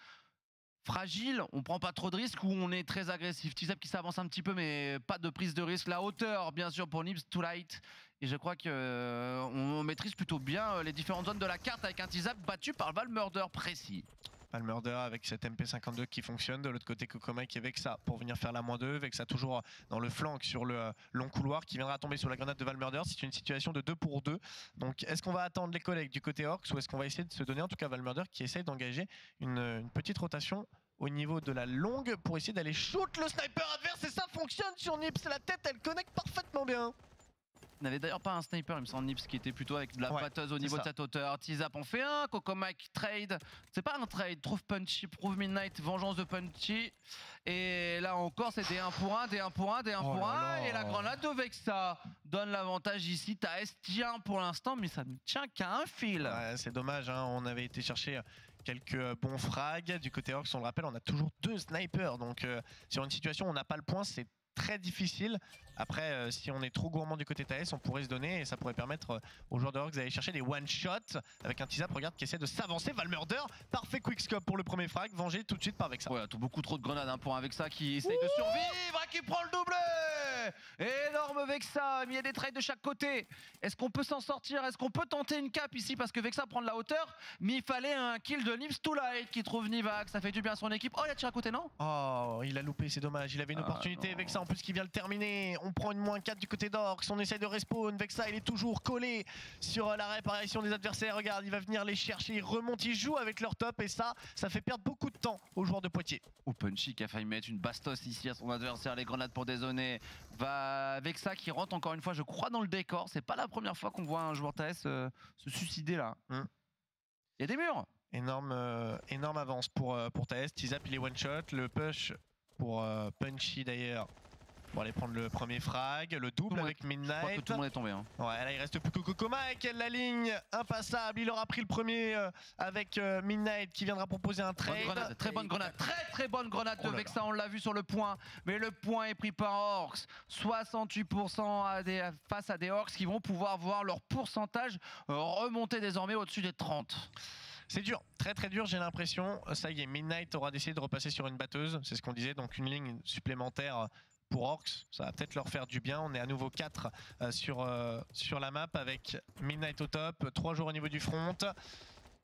fragile, on prend pas trop de risques, ou on est très agressif? Tizap qui s'avance un petit peu mais pas de prise de risque. La hauteur bien sûr pour Nips 2 Light, et je crois qu'on maîtrise plutôt bien les différentes zones de la carte avec un Tizap battu par Valmurder précis. Valmurder avec cette MP52 qui fonctionne. De l'autre côté, Coco Mike avec ça pour venir faire la -2, avec ça toujours dans le flanc sur le long couloir qui viendra tomber sur la grenade de Valmurder. C'est une situation de 2 pour 2. Donc est-ce qu'on va attendre les collègues du côté Orcs ou est-ce qu'on va essayer de se donner, en tout cas Valmurder qui essaye d'engager une petite rotation au niveau de la longue pour essayer d'aller shoot le sniper adverse, et ça fonctionne sur Nips. La tête elle connecte parfaitement bien. Il n'avait d'ailleurs pas un sniper, il me semble, Nips, qui était plutôt avec de la batteuse au niveau de cette hauteur. Tizap en fait un, Coco Mike trade. C'est pas un trade, trouve Punchy, prouve Midnight, vengeance de Punchy. Et là encore, c'est des 1 pour 1, des 1 pour 1, des 1 pour 1. Et la grenade de Vexa donne l'avantage ici. TS tient pour l'instant, mais ça ne tient qu'à un fil. Ouais, c'est dommage, on avait été chercher quelques bons frags. Du côté Orcs, on le rappelle, on a toujours 2 snipers. Donc sur une situation où on n'a pas le point, c'est très difficile. Après, si on est trop gourmand du côté TS, on pourrait se donner et ça pourrait permettre aux joueurs de Orcs d'aller chercher des one-shots avec un Tizap, regarde, qui essaie de s'avancer. Valmurder, parfait quickscope pour le premier frag, vengé tout de suite par Vexa. Ouais, beaucoup trop de grenades pour un Vexa qui essaye de survivre et qui prend le doublé. Énorme Vexa, il y a des trades de chaque côté. Est-ce qu'on peut s'en sortir? Est-ce qu'on peut tenter une cap ici? Parce que Vexa prend de la hauteur, mais il fallait un kill de Nips 2 Light qui trouve Nivak. Ça fait du bien à son équipe. Oh, il a tiré à côté, non? Oh, il a loupé, c'est dommage. Il avait une opportunité, Vexa en plus qui vient le terminer. On prend une -4 du côté d'Orcs, on essaye de respawn. Vexa il est toujours collé sur la réapparition des adversaires. Regarde, il va venir les chercher, il remonte, il joue avec leur top, et ça fait perdre beaucoup de temps aux joueurs de Poitiers. Punchy qui a failli mettre une bastos ici à son adversaire, les grenades pour dézoner. Va Vexa qui rentre encore une fois, je crois, dans le décor. C'est pas la première fois qu'on voit un joueur TS se suicider là. Il y a des murs. Énorme avance pour TS. Tizap il est one shot, le push pour Punchy d'ailleurs pour aller prendre le premier frag, le double avec Je crois que Midnight. tout le monde est tombé. Hein. Ouais, là il reste plus que Kokomak, la ligne impassable. Il aura pris le premier avec Midnight qui viendra proposer un trade. Très bonne grenade, très bonne grenade de Vexa, on l'a vu sur le point. Mais le point est pris par Orcs. 68% face à des Orcs qui vont pouvoir voir leur pourcentage remonter désormais au-dessus des 30. C'est dur, très dur, j'ai l'impression. Ça y est, Midnight aura décidé de repasser sur une batteuse, c'est ce qu'on disait, donc une ligne supplémentaire pour Orcs. Ça va peut-être leur faire du bien. On est à nouveau 4 sur la map avec Midnight au top, 3 joueurs au niveau du front.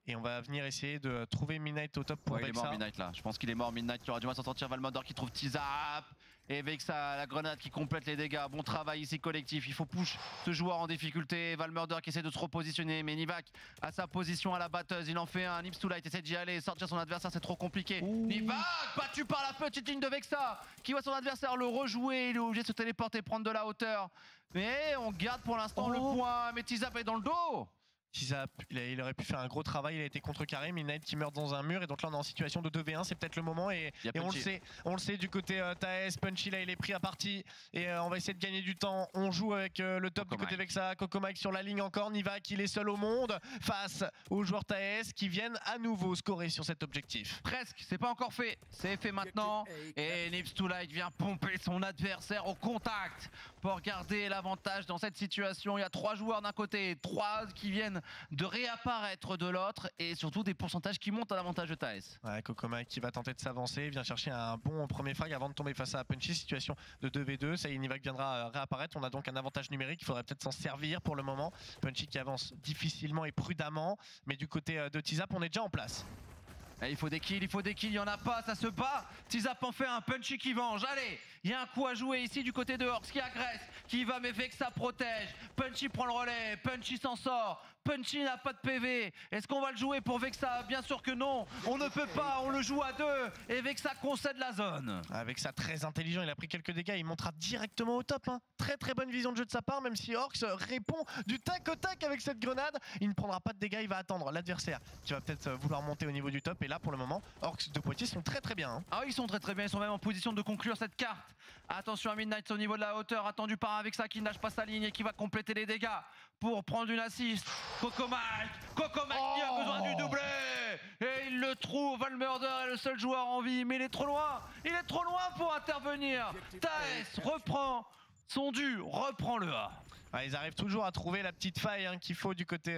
Et on va venir essayer de trouver Midnight au top pour Vexa. Il est mort Midnight là, je pense qu'il est mort Midnight, qui aura du mal à s'en sortir. Valmodor qui trouve Tizap. Et Vexa, la grenade qui complète les dégâts. Bon travail ici collectif, il faut push ce joueur en difficulté. Valmurder qui essaie de se repositionner, mais Nivak à sa position à la batteuse, il en fait un. Nips to Light essaie d'y aller, sortir son adversaire, c'est trop compliqué. Nivak battu par la petite ligne de Vexa qui voit son adversaire le rejouer, il est obligé de se téléporter, prendre de la hauteur. Mais on garde pour l'instant le point, mais Tizap est dans le dos. Tizap, il aurait pu faire un gros travail, il a été contrecarré, Midnight qui meurt dans un mur et donc là on est en situation de 2v1, c'est peut-être le moment et on le sait du côté Taes, Punchy là il est pris à partie et on va essayer de gagner du temps, on joue avec le top du côté Vexa, Kokomak sur la ligne encore, Nivak il est seul au monde face aux joueurs Taes qui viennent à nouveau scorer sur cet objectif. Presque, c'est pas encore fait, c'est fait maintenant et Nips to Light vient pomper son adversaire au contact pour garder l'avantage dans cette situation. Il y a 3 joueurs d'un côté, 3 qui viennent de réapparaître de l'autre et surtout des pourcentages qui montent à l'avantage de Taes. Ouais, Kokomak qui va tenter de s'avancer, vient chercher un bon premier frag avant de tomber face à Punchy, situation de 2v2, ça y est, Nivak viendra réapparaître, on a donc un avantage numérique, il faudrait peut-être s'en servir pour le moment. Punchy qui avance difficilement et prudemment, mais du côté de Tizap on est déjà en place. Et il faut des kills, il y en a pas, ça se bat. Tizap en fait un, Punchy qui venge. Allez, il y a un coup à jouer ici du côté de Orcs qui agresse, qui va mais Vexa protège. Punchy prend le relais, Punchy s'en sort. Punchy n'a pas de PV. Est-ce qu'on va le jouer pour Vexa? Bien sûr que non. On ne peut pas, on le joue à 2 et Vexa concède la zone. Avec ça très intelligent, il a pris quelques dégâts, il montera directement au top. Hein. Très bonne vision de jeu de sa part, même si Orcs répond du tac au tac avec cette grenade. Il ne prendra pas de dégâts, il va attendre l'adversaire qui va peut-être vouloir monter au niveau du top. Et là pour le moment, Orcs de Poitiers sont très bien. Hein. Ah oui, ils sont très bien, ils sont même en position de conclure cette carte. Attention à Midnight au niveau de la hauteur, attendu par un Vexa qui ne lâche pas sa ligne et qui va compléter les dégâts pour prendre une assist. Kokomak qui a besoin du doublé et il le trouve. Valmurder est le seul joueur en vie, mais il est trop loin pour intervenir. Taes reprend son dû, reprend le A. Ouais, ils arrivent toujours à trouver la petite faille hein, qu'il faut du côté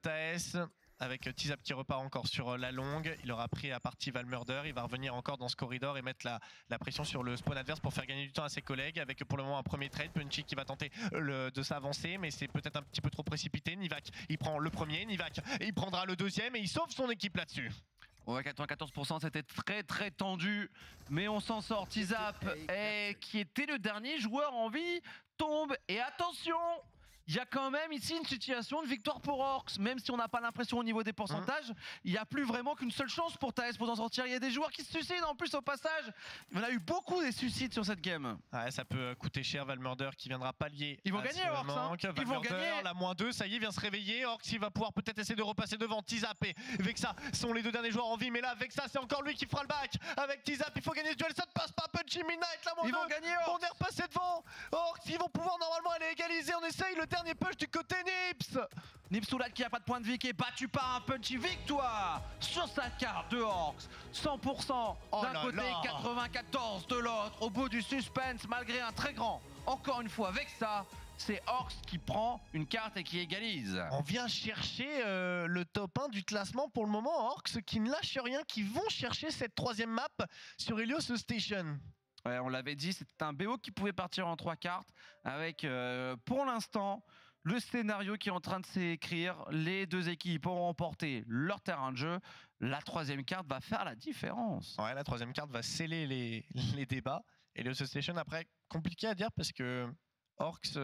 Taes. Avec Tizap qui repart encore sur la longue, il aura pris à partie Valmurder, il va revenir encore dans ce corridor et mettre la pression sur le spawn adverse pour faire gagner du temps à ses collègues, avec pour le moment un premier trade, Punchy qui va tenter de s'avancer, mais c'est peut-être un petit peu trop précipité. Nivak il prend le premier, Nivak il prendra le deuxième et il sauve son équipe là-dessus. Ouais, 94%, c'était très tendu, mais on s'en sort. Tizap, qui était le dernier joueur en vie, tombe, et attention, il y a quand même ici une situation de victoire pour Orcs, même si on n'a pas l'impression au niveau des pourcentages, il n'y a plus vraiment qu'une seule chance pour Taes pour s'en sortir. Il y a des joueurs qui se suicident en plus au passage. Il y en a eu beaucoup des suicides sur cette game. Ouais, ça peut coûter cher, Valmurder qui viendra pallier. Ils vont gagner Orcs, hein. Ils vont gagner. La -2, ça y est, vient se réveiller. Orcs il va pouvoir peut-être essayer de repasser devant. Tizap et Vexa sont les 2 derniers joueurs en vie, mais là Vexa c'est encore lui qui fera le back. Avec Tizap il faut gagner ce duel, ça ne passe pas. Punchy Midnight, la -2. Ils vont gagner Orcs. On est repassé devant. Orcs ils vont pouvoir normalement aller égaliser. On essaye le dernier push du côté Nips. Nips to Light qui a pas de point de vie, qui est battu par un Punchy. Victoire sur sa carte de Orcs. 100% d'un côté, 94 de l'autre. Au bout du suspense, malgré un très grand, encore une fois, Vexa, c'est Orcs qui prend une carte et qui égalise. On vient chercher le top 1 du classement pour le moment. Orcs qui ne lâchent rien, qui vont chercher cette 3e map sur Helios Station. Ouais, on l'avait dit, c'était un BO qui pouvait partir en 3 cartes avec, pour l'instant, le scénario qui est en train de s'écrire. Les 2 équipes auront remporté leur terrain de jeu. La 3e carte va faire la différence. Ouais, la 3e carte va sceller les débats. Et le Station, après, compliqué à dire parce que Orcs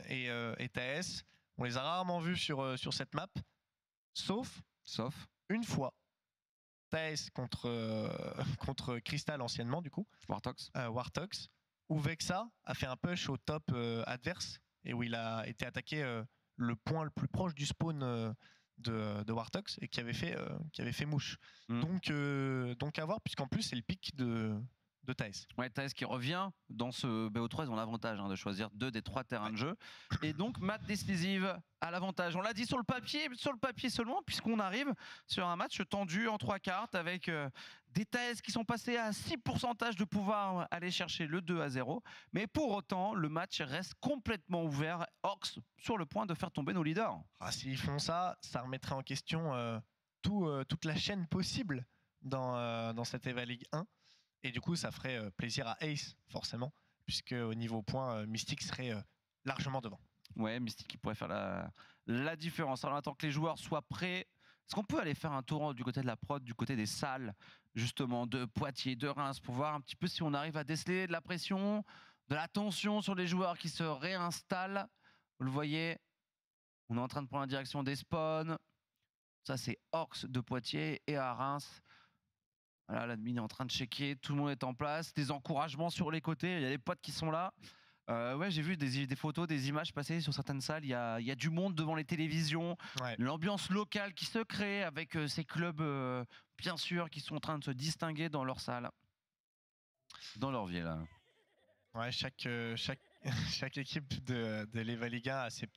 et Taes, on les a rarement vus sur cette map. Sauf une fois. Taes contre Crystal anciennement, du coup. Wartox. Où Vexa a fait un push au top adverse. Et où il a été attaqué le point le plus proche du spawn de Wartox et qui avait fait mouche. Donc à voir, puisqu'en plus c'est le pic de de Thaïs. Ouais, Thaïs qui revient dans ce BO3, ils ont l'avantage de choisir 2 des 3 terrains de jeu. Et donc, map décisive à l'avantage. On l'a dit sur le papier seulement, puisqu'on arrive sur un match tendu en 3 cartes avec des Thaïs qui sont passés à 6% de pouvoir aller chercher le 2-0. Mais pour autant, le match reste complètement ouvert. Orcs sur le point de faire tomber nos leaders. Ah, s'ils font ça, ça remettrait en question toute la chaîne possible dans cette EVA League 1. Et du coup, ça ferait plaisir à Ace, forcément, puisque au niveau points, Mystic serait largement devant. Ouais, Mystic qui pourrait faire la différence. Alors, on attend que les joueurs soient prêts. Est-ce qu'on peut aller faire un tour du côté de la prod, du côté des salles, justement, de Poitiers, de Reims, pour voir un petit peu si on arrive à déceler de la pression, de la tension sur les joueurs qui se réinstallent. Vous le voyez, on est en train de prendre la direction des spawns. Ça, c'est Orcs de Poitiers et à Reims. Voilà, l'admin est en train de checker, tout le monde est en place, des encouragements sur les côtés, il y a des potes qui sont là. Ouais, j'ai vu des photos, des images passer sur certaines salles, il y a du monde devant les télévisions, Ouais. l'ambiance locale qui se crée avec ces clubs, bien sûr, qui sont en train de se distinguer dans leur salle, dans leur ville. Ouais, chaque équipe de l'EVA Ligue 1 a ses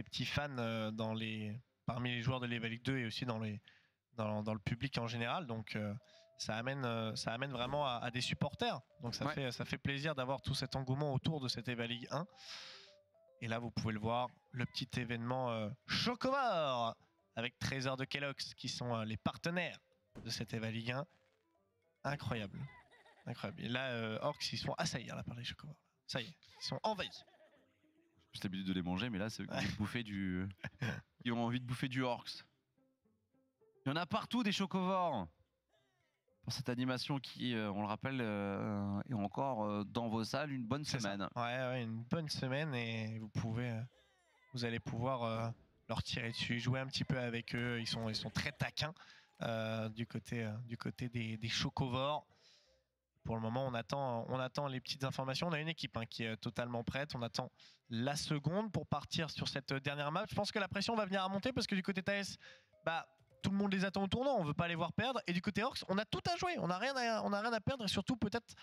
petits fans parmi les joueurs de l'EVA Ligue 2 et aussi dans le public en général. Donc ça amène vraiment à des supporters. Donc ça fait plaisir d'avoir tout cet engouement autour de cette EVA Ligue 1. Et là, vous pouvez le voir, le petit événement Chocomore avec Trésor de Kellogg's qui sont les partenaires de cette EVA Ligue 1. Incroyable. Incroyable. Et là, Orcs, ils sont assaillis là, par les Chocomores. Ça y est, ils sont envahis. J'ai l'habitude de les manger, mais là, c'est eux qui ont envie de bouffer du Orcs. Il y en a partout des chocovores. Pour cette animation qui, on le rappelle, est encore dans vos salles une bonne semaine. Ouais, une bonne semaine et vous allez pouvoir leur tirer dessus, jouer un petit peu avec eux. Ils sont très taquins du côté des chocovores. Pour le moment, on attend les petites informations. On a une équipe qui est totalement prête. On attend la seconde pour partir sur cette dernière map. Je pense que la pression va venir à monter parce que du côté TAS, tout le monde les attend au tournant. On veut pas les voir perdre. Et du côté Orcs, on a tout à jouer. On n'a rien à perdre et surtout peut-être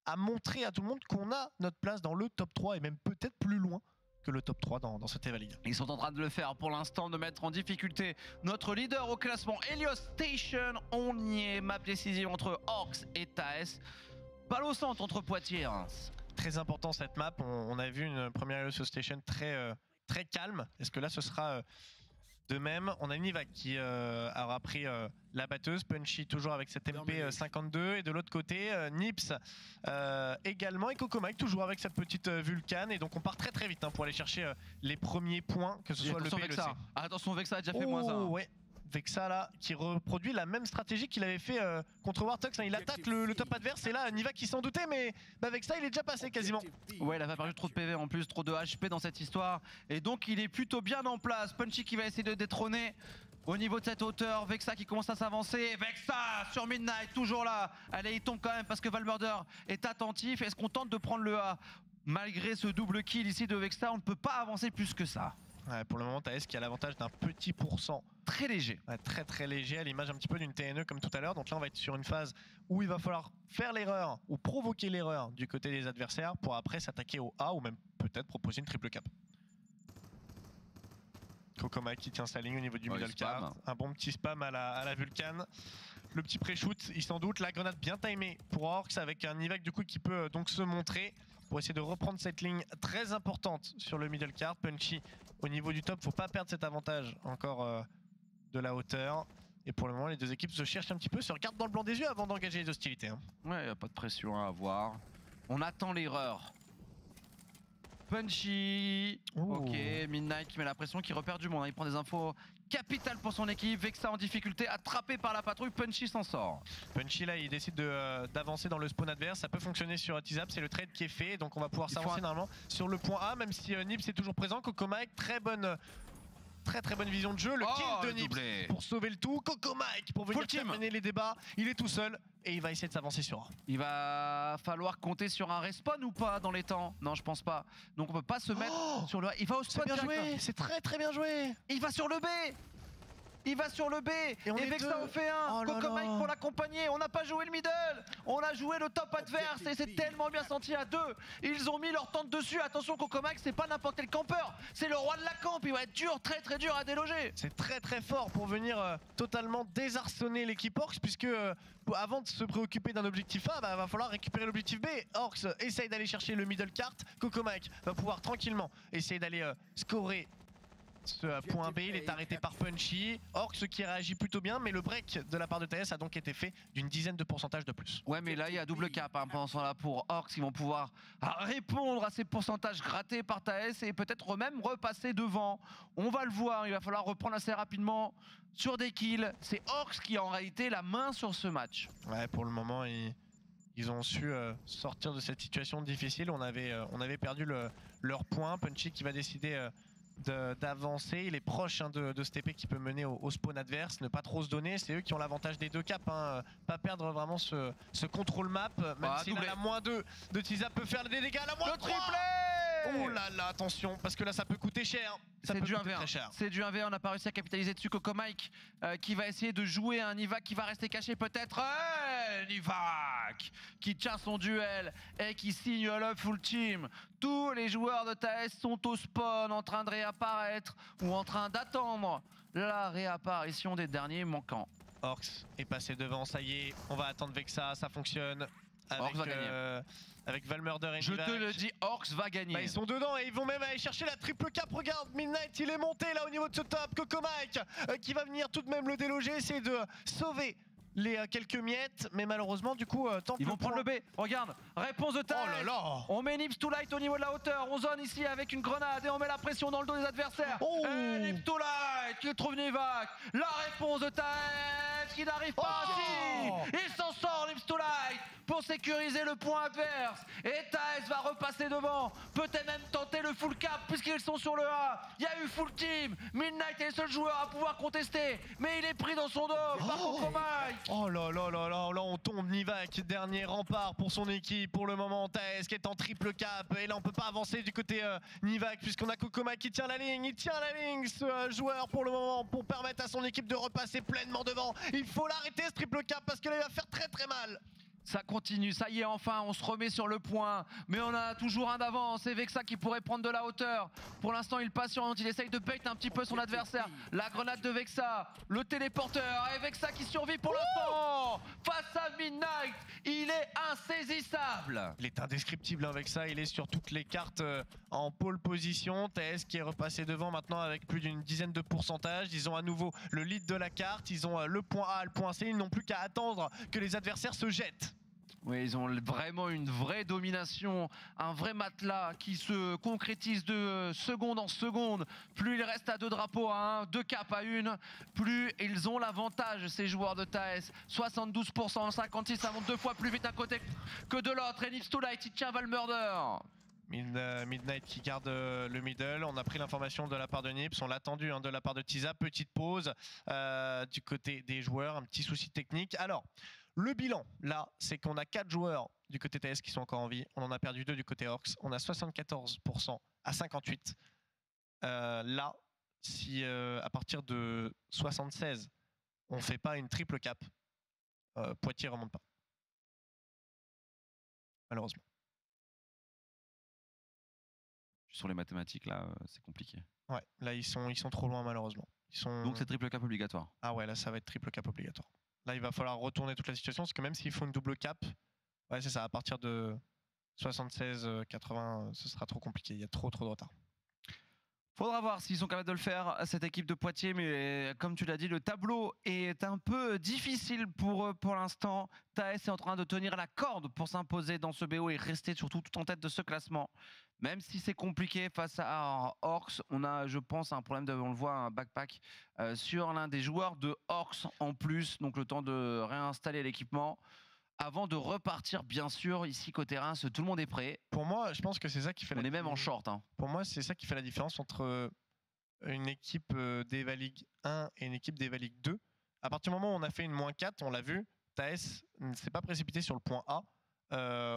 à montrer à tout le monde qu'on a notre place dans le top 3 et même peut-être plus loin que le top 3 dans cette EVA League. Ils sont en train de le faire pour l'instant, de mettre en difficulté notre leader au classement, Helios Station. On y est, map décisive entre Orcs et TAS. Balle au centre entre Poitiers et Reims. Très important cette map. On a vu une première Helios Station très calme. Est-ce que là ce sera de même? On a Nivac qui aura pris la batteuse, Punchy toujours avec cette MP52 et de l'autre côté Nips également et Cocomike toujours avec cette petite Vulcan et donc on part très vite pour aller chercher les premiers points, que ce soit le B et le C. Attention, Vexa a déjà fait moins ça. Ouais. Vexa là qui reproduit la même stratégie qu'il avait fait contre Wartox. Il attaque le top adverse et là Nivac qui s'en doutait, mais Vexa il est déjà passé quasiment. Ouais, il a pas perdu trop de PV en plus, trop de HP dans cette histoire et donc il est plutôt bien en place. Punchy qui va essayer de détrôner au niveau de cette hauteur. Vexa qui commence à s'avancer. Vexa sur Midnight toujours là. Allez, il tombe quand même parce que Valmurder est attentif. Est-ce qu'on tente de prendre le A? Malgré ce double kill ici de Vexa, on ne peut pas avancer plus que ça. Ouais, pour le moment, TAS qui a l'avantage d'un petit pourcent. Très léger. Ouais, très léger, à l'image un petit peu d'une TNE comme tout à l'heure. Donc là, on va être sur une phase où il va falloir faire l'erreur ou provoquer l'erreur du côté des adversaires pour après s'attaquer au A ou même peut-être proposer une triple cap. Kokoma qui tient sa ligne au niveau du middle card. Un bon petit spam à la Vulcan. Le petit pré-shoot, il s'en doute. La grenade bien timée pour Orcs avec un Nivac du coup qui peut donc se montrer pour essayer de reprendre cette ligne très importante sur le middle card. Punchy au niveau du top, faut pas perdre cet avantage encore de la hauteur. Et pour le moment, les deux équipes se cherchent un petit peu, se regardent dans le blanc des yeux avant d'engager les hostilités. Ouais, y a pas de pression à avoir. On attend l'erreur. Punchy. Ok, Midnight qui met la pression, qui repère du monde. Il prend des infos capitales pour son équipe. Vexa en difficulté, attrapé par la patrouille. Punchy s'en sort. Punchy là, il décide d'avancer dans le spawn adverse. Ça peut fonctionner sur Tizap, c'est le trade qui est fait. Donc on va pouvoir s'avancer normalement sur le point A, même si Nips est toujours présent. Cocomike, très bonne vision de jeu. Le kill de Nips pour sauver le tout. Cocomike pour venir terminer les débats. Il est tout seul et il va essayer de s'avancer sur A. Il va falloir compter sur un respawn ou pas dans les temps? Non, je pense pas. Donc on peut pas se mettre sur le A. Il va au spawn. C'est bien joué, c'est très bien joué. Il va sur le B. il va sur le B, on et est Vexa deux. en fait un, Oh là Coco là. Mike pour l'accompagner, on n'a pas joué le middle, on a joué le top adverse et c'est tellement bien senti à 2. Ils ont mis leur tente dessus, attention Coco Mike c'est pas n'importe quel campeur, c'est le roi de la camp, il va être dur, très très dur à déloger. C'est très très fort pour venir totalement désarçonner l'équipe Orcs, puisque avant de se préoccuper d'un objectif A, va falloir récupérer l'objectif B. Orcs essaye d'aller chercher le middle cart, Coco Mike va pouvoir tranquillement essayer d'aller scorer ce point B. Il est arrêté par Punchy. Orcs qui réagit plutôt bien, mais le break de la part de TS a donc été fait d'une dizaine de pourcentage de plus. Ouais mais là il y a double cap hein, pendant ce temps-là pour Orcs, ils vont pouvoir répondre à ces pourcentages grattés par Taes et peut-être même repasser devant. On va le voir, il va falloir reprendre assez rapidement sur des kills. C'est Orcs qui a en réalité la main sur ce match. Ouais, pour le moment ils ont su sortir de cette situation difficile. On avait perdu leur point. Punchy qui va décider d'avancer. Il est proche hein, de ce TP qui peut mener au spawn adverse. Ne pas trop se donner. C'est eux qui ont l'avantage des 2 caps. Hein. Pas perdre vraiment ce contrôle map. Même si la -2 de Tiza peut faire des dégâts. La -3 triplé. Oh là là, attention, parce que là ça peut coûter cher. C'est du 1v1. C'est du 1v1, on n'a pas réussi à capitaliser dessus. Coco Mike qui va essayer de jouer un Nivak qui va rester caché peut-être. Nivak qui tient son duel et qui signe le full team. Tous les joueurs de Taes sont au spawn en train de réapparaître ou en train d'attendre la réapparition des derniers manquants. Orcs est passé devant, ça y est, on va attendre Vexa, ça fonctionne. Orcs va gagner. Avec Valmurder et Je Nivak. te le dis, Orcs va gagner. Bah, ils sont dedans et ils vont même aller chercher la triple cap. Regarde, Midnight il est monté là au niveau de ce top. Coco Mike qui va venir tout de même le déloger, essayer de sauver les quelques miettes, mais malheureusement du coup tant que ils vont prendre le B. Regarde, réponse de Taes. Oh là là. On met Nips to Light au niveau de la hauteur. On zone ici avec une grenade et on met la pression dans le dos des adversaires. Oh. Et Nips to Light qui trouve Nivak. La réponse de Taes qui n'arrive pas. Si. Il s'en sort Nips to Light pour sécuriser le point adverse. Et Taes va repasser devant. Peut-être même tenter le full cap puisqu'ils sont sur le A. Il y a eu full team. Midnight est le seul joueur à pouvoir contester. Mais il est pris dans son dos par Coco Mike. Oh là là là là, là on tombe. Nivak, dernier rempart pour son équipe pour le moment. Taes qui est en triple cap et là on peut pas avancer du côté Nivak puisqu'on a Coco Mike qui tient la ligne. Il tient la ligne ce joueur pour le moment pour permettre à son équipe de repasser pleinement devant. Il faut l'arrêter ce triple cap parce que là il va faire très très mal. Ça continue, ça y est enfin, on se remet sur le point. Mais on a toujours un d'avance, c'est Vexa qui pourrait prendre de la hauteur. Pour l'instant il patiente, il essaye de bait un petit peu son adversaire. La grenade de Vexa, le téléporteur, et Vexa qui survit pour l'instant. Face à Midnight, il est insaisissable. Il est indescriptible avec ça, il est sur toutes les cartes en pole position. TS qui est repassé devant maintenant avec plus d'une dizaine de pourcentages. Ils ont à nouveau le lead de la carte, ils ont le point A, le point C. Ils n'ont plus qu'à attendre que les adversaires se jettent. Oui, ils ont vraiment une vraie domination, un vrai matelas qui se concrétise de seconde en seconde. Plus il reste à 2 drapeaux à 1, 2 caps à 1, plus ils ont l'avantage ces joueurs de Taes. 72%, 56, ça monte 2 fois plus vite d'un côté que de l'autre. Et Nips to Light, il tient Valmurder. Midnight qui garde le middle. On a pris l'information de la part de Nips, on l'a attendu de la part de Tiza. Petite pause du côté des joueurs, un petit souci technique. Alors, le bilan, là, c'est qu'on a 4 joueurs du côté TS qui sont encore en vie. On en a perdu 2 du côté Orcs. On a 74% à 58. Là, si à partir de 76, on fait pas une triple cap, Poitiers remonte pas. Malheureusement. Sur les mathématiques, là, c'est compliqué. Ouais, là, ils sont trop loin, malheureusement. Donc c'est triple cap obligatoire. Ah ouais, là, ça va être triple cap obligatoire. Là, il va falloir retourner toute la situation, parce que même s'ils font une double cap, ouais, c'est ça, à partir de 76-80, ce sera trop compliqué, il y a trop de retard. Faudra voir s'ils sont capables de le faire, cette équipe de Poitiers, mais comme tu l'as dit, le tableau est un peu difficile pour eux pour l'instant. Taes est en train de tenir la corde pour s'imposer dans ce BO et rester surtout tout en tête de ce classement. Même si c'est compliqué face à Orcs, on a, je pense, un problème on le voit, un backpack sur l'un des joueurs de Orcs en plus, donc le temps de réinstaller l'équipement. Avant de repartir, bien sûr, ici côté Reims, tout le monde est prêt. Pour moi, je pense que c'est ça qui fait On est même en short. Hein. Pour moi, c'est ça qui fait la différence entre une équipe d'Eva League 1 et une équipe d'Eva League 2. À partir du moment où on a fait une -4, on l'a vu, Taes ne s'est pas précipité sur le point A,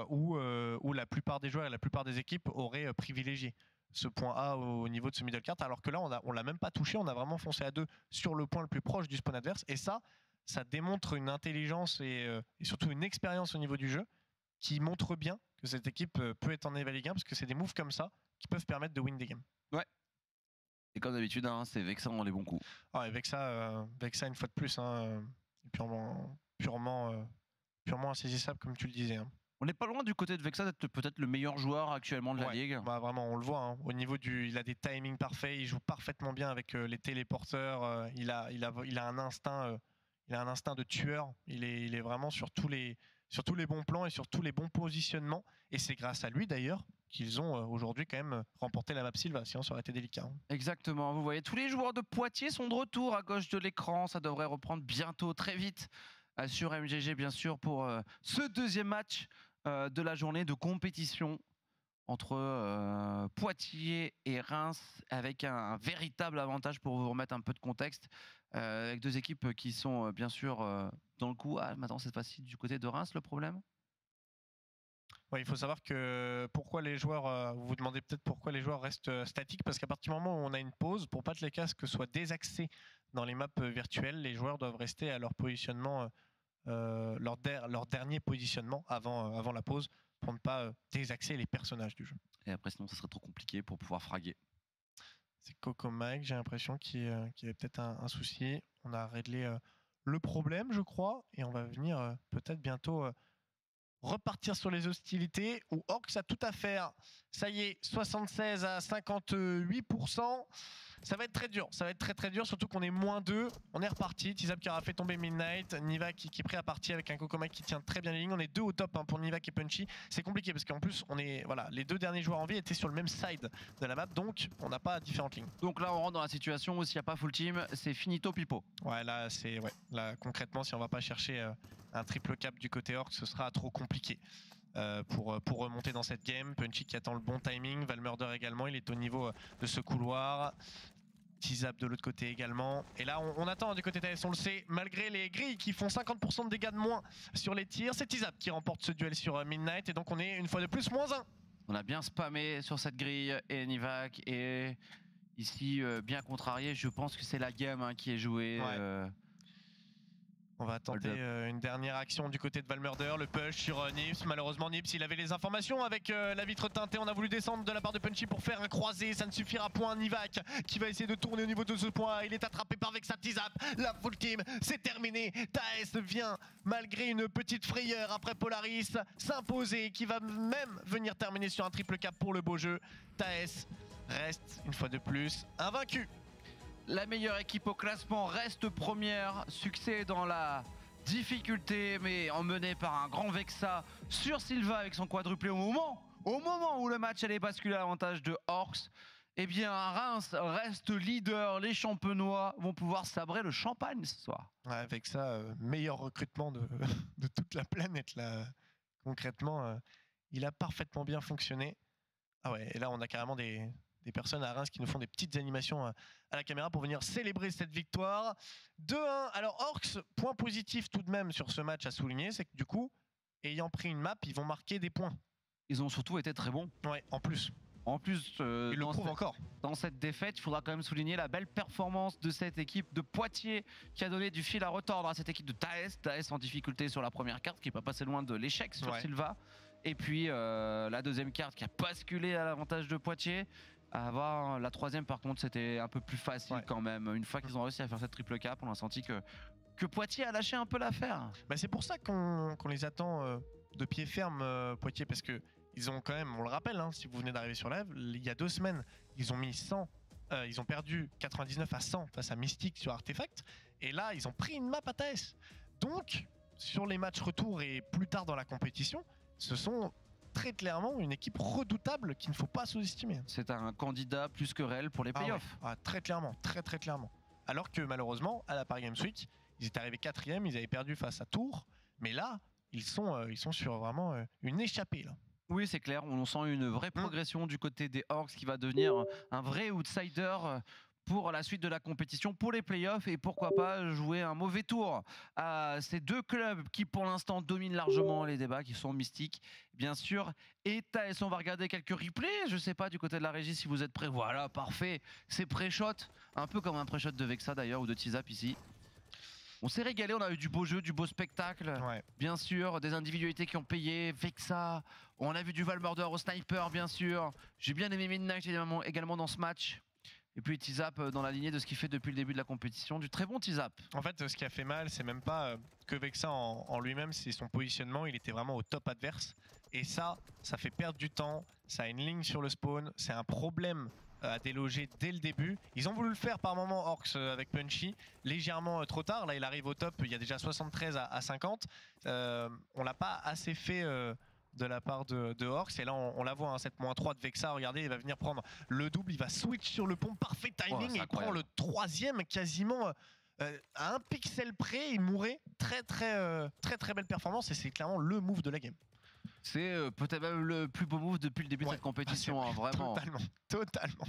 où la plupart des joueurs et la plupart des équipes auraient privilégié. ce point A au niveau de ce middle cart, alors que là on l'a même pas touché, on a vraiment foncé à 2 sur le point le plus proche du spawn adverse, et ça démontre une intelligence et surtout une expérience au niveau du jeu qui montre bien que cette équipe peut être en Eval Game, parce que c'est des moves comme ça qui peuvent permettre de win des games. Ouais. Et comme d'habitude, hein, c'est vexant dans les bons coups. Ah, et Vexa une fois de plus, hein, purement insaisissable comme tu le disais. Hein. On n'est pas loin du côté de Vexa d'être peut-être le meilleur joueur actuellement de la ligue. Bah vraiment, on le voit. Hein. Au niveau il a des timings parfaits, il joue parfaitement bien avec les téléporteurs. Il a un instinct, de tueur. Il est vraiment sur tous les bons plans et sur tous les bons positionnements. Et c'est grâce à lui d'ailleurs qu'ils ont aujourd'hui quand même remporté la map Sylva, sinon ça aurait été délicat. Hein. Exactement. Vous voyez, tous les joueurs de Poitiers sont de retour à gauche de l'écran. Ça devrait reprendre bientôt, très vite, sur MGG bien sûr, pour ce deuxième match de la journée de compétition entre Poitiers et Reims, avec un véritable avantage pour vous remettre un peu de contexte, avec deux équipes qui sont bien sûr dans le coup. Ah, maintenant cette fois-ci du côté de Reims, le problème. Ouais, il faut savoir que pourquoi les joueurs, vous vous demandez peut-être pourquoi les joueurs restent statiques, parce qu'à partir du moment où on a une pause, pour pas que les casques soient désaxés dans les maps virtuelles, les joueurs doivent rester à leur positionnement, leur dernier positionnement avant la pause, pour ne pas désaxer les personnages du jeu. Et après sinon ça serait trop compliqué pour pouvoir fraguer. C'est Coco Mike, j'ai l'impression qu'il y avait peut-être un souci. On a réglé le problème, je crois, et on va venir peut-être bientôt repartir sur les hostilités, où Orcs a tout à faire. Ça y est, 76 à 58%. Ça va être très dur, ça va être très dur, surtout qu'on est -2. On est reparti, Tizap qui aura fait tomber Midnight, Niva qui est prêt à partir avec un Kokomak qui tient très bien les lignes. On est 2 au top hein, pour Niva et Punchy. C'est compliqué parce qu'en plus, les 2 derniers joueurs en vie étaient sur le même side de la map, donc on n'a pas différentes lignes. Donc là, on rentre dans la situation où s'il n'y a pas full team, c'est finito pipo. Ouais, là, concrètement, si on va pas chercher un triple cap du côté Orc, ce sera trop compliqué. Pour remonter dans cette game. Punchy qui attend le bon timing, Valmurder également, il est au niveau de ce couloir. Tizap de l'autre côté également. Et là on attend du côté TS, on le sait, malgré les grilles qui font 50% de dégâts de moins sur les tirs, c'est Tizap qui remporte ce duel sur Midnight, et donc on est une fois de plus -1. On a bien spammé sur cette grille et Nivac est ici bien contrarié. Je pense que c'est la game hein, qui est jouée. Ouais. On va tenter une dernière action du côté de Valmurder, le push sur Nips. Malheureusement Nips il avait les informations avec la vitre teintée. On a voulu descendre de la part de Punchy pour faire un croisé, ça ne suffira point. Nivac qui va essayer de tourner au niveau de ce point. Il est attrapé par Vexa. Tizap, la full team, c'est terminé. Taes vient malgré une petite frayeur après Polaris s'imposer, qui va même venir terminer sur un triple cap pour le beau jeu. Taes reste une fois de plus invaincu. La meilleure équipe au classement reste première. Succès dans la difficulté, mais emmené par un grand Vexa sur Sylva avec son quadruplé au moment où le match allait basculer à l'avantage de Orcs. Eh bien, Reims reste leader. Les Champenois vont pouvoir sabrer le champagne ce soir. Ouais, Vexa, meilleur recrutement de toute la planète là. Concrètement, il a parfaitement bien fonctionné. Ah ouais, et là on a carrément des personnes à Reims qui nous font des petites animations à la caméra pour venir célébrer cette victoire. 2-1. Alors Orcs, point positif tout de même sur ce match à souligner, c'est que du coup, ayant pris une map, ils vont marquer des points. Ils ont surtout été très bons. Ouais, en plus. En plus, ils le prouvent encore. Dans cette défaite, il faudra quand même souligner la belle performance de cette équipe de Poitiers qui a donné du fil à retordre à cette équipe de Taes. Taes en difficulté sur la première carte qui n'est pas passé loin de l'échec sur Sylva. Et puis la deuxième carte qui a basculé à l'avantage de Poitiers. À avoir la troisième par contre c'était un peu plus facile quand même. Une fois qu'ils ont réussi à faire cette triple cap, on a senti que Poitiers a lâché un peu l'affaire. Bah c'est pour ça qu'on les attend de pied ferme Poitiers, parce que ils ont quand même, on le rappelle hein, si vous venez d'arriver sur live, il y a 2 semaines ils ont mis 100, ils ont perdu 99 à 100 face à Mystique sur Artefact, et là ils ont pris une map à Taes. Donc sur les matchs retour et plus tard dans la compétition, ce sont très clairement une équipe redoutable qu'il ne faut pas sous-estimer. C'est un candidat plus que réel pour les playoffs. Ouais. Très clairement, très clairement. Alors que malheureusement, à la Paris Games Week, ils étaient arrivés 4e, ils avaient perdu face à Tours, mais là, ils sont sur vraiment une échappée là. Oui, c'est clair, on sent une vraie progression du côté des Orcs qui va devenir un vrai outsider pour la suite de la compétition, pour les playoffs et pourquoi pas jouer un mauvais tour à ces deux clubs qui pour l'instant dominent largement les débats, qui sont Mystiques bien sûr et TaS. On va regarder quelques replays, je sais pas du côté de la régie si vous êtes prêts. Voilà, parfait, c'est pré-shot, un peu comme un pré-shot de Vexa d'ailleurs ou de Tizap ici. On s'est régalé, on a eu du beau jeu, du beau spectacle, bien sûr, des individualités qui ont payé, Vexa, on a vu du Valmurder au sniper bien sûr, j'ai bien aimé Midnight également dans ce match. Et puis Tizap dans la lignée de ce qu'il fait depuis le début de la compétition, du très bon Tizap. En fait, ce qui a fait mal, c'est même pas que Vexa en lui-même, c'est son positionnement, il était vraiment au top adverse. Et ça fait perdre du temps, ça a une ligne sur le spawn, c'est un problème à déloger dès le début. Ils ont voulu le faire par moment Orcs avec Punchy, légèrement trop tard, là il arrive au top, il y a déjà 73 à 50. On l'a pas assez fait de la part de Orcs, et là on la voit, hein, cette -3 de Vexa, regardez, il va venir prendre le double, il va switch sur le pont, parfait timing, et il prend le troisième quasiment à un pixel près, il mourait. Très belle performance, et c'est clairement le move de la game. C'est peut-être même le plus beau move depuis le début de cette compétition, hein, vraiment. Totalement.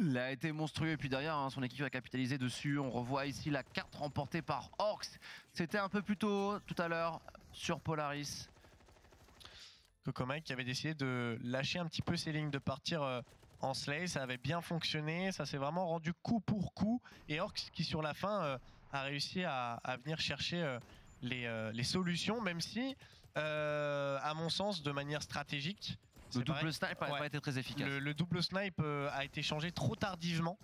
Il a été monstrueux et puis derrière son équipe a capitalisé dessus. On revoit ici la carte remportée par Orcs. C'était un peu plus tôt tout à l'heure sur Polaris. Cocomike qui avait décidé de lâcher un petit peu ses lignes, de partir en slay, ça avait bien fonctionné, ça s'est vraiment rendu coup pour coup, et Orcs qui sur la fin a réussi à venir chercher les solutions, même si à mon sens de manière stratégique le double snipe n'a pas été très efficace. Le double snipe a été changé trop tardivement.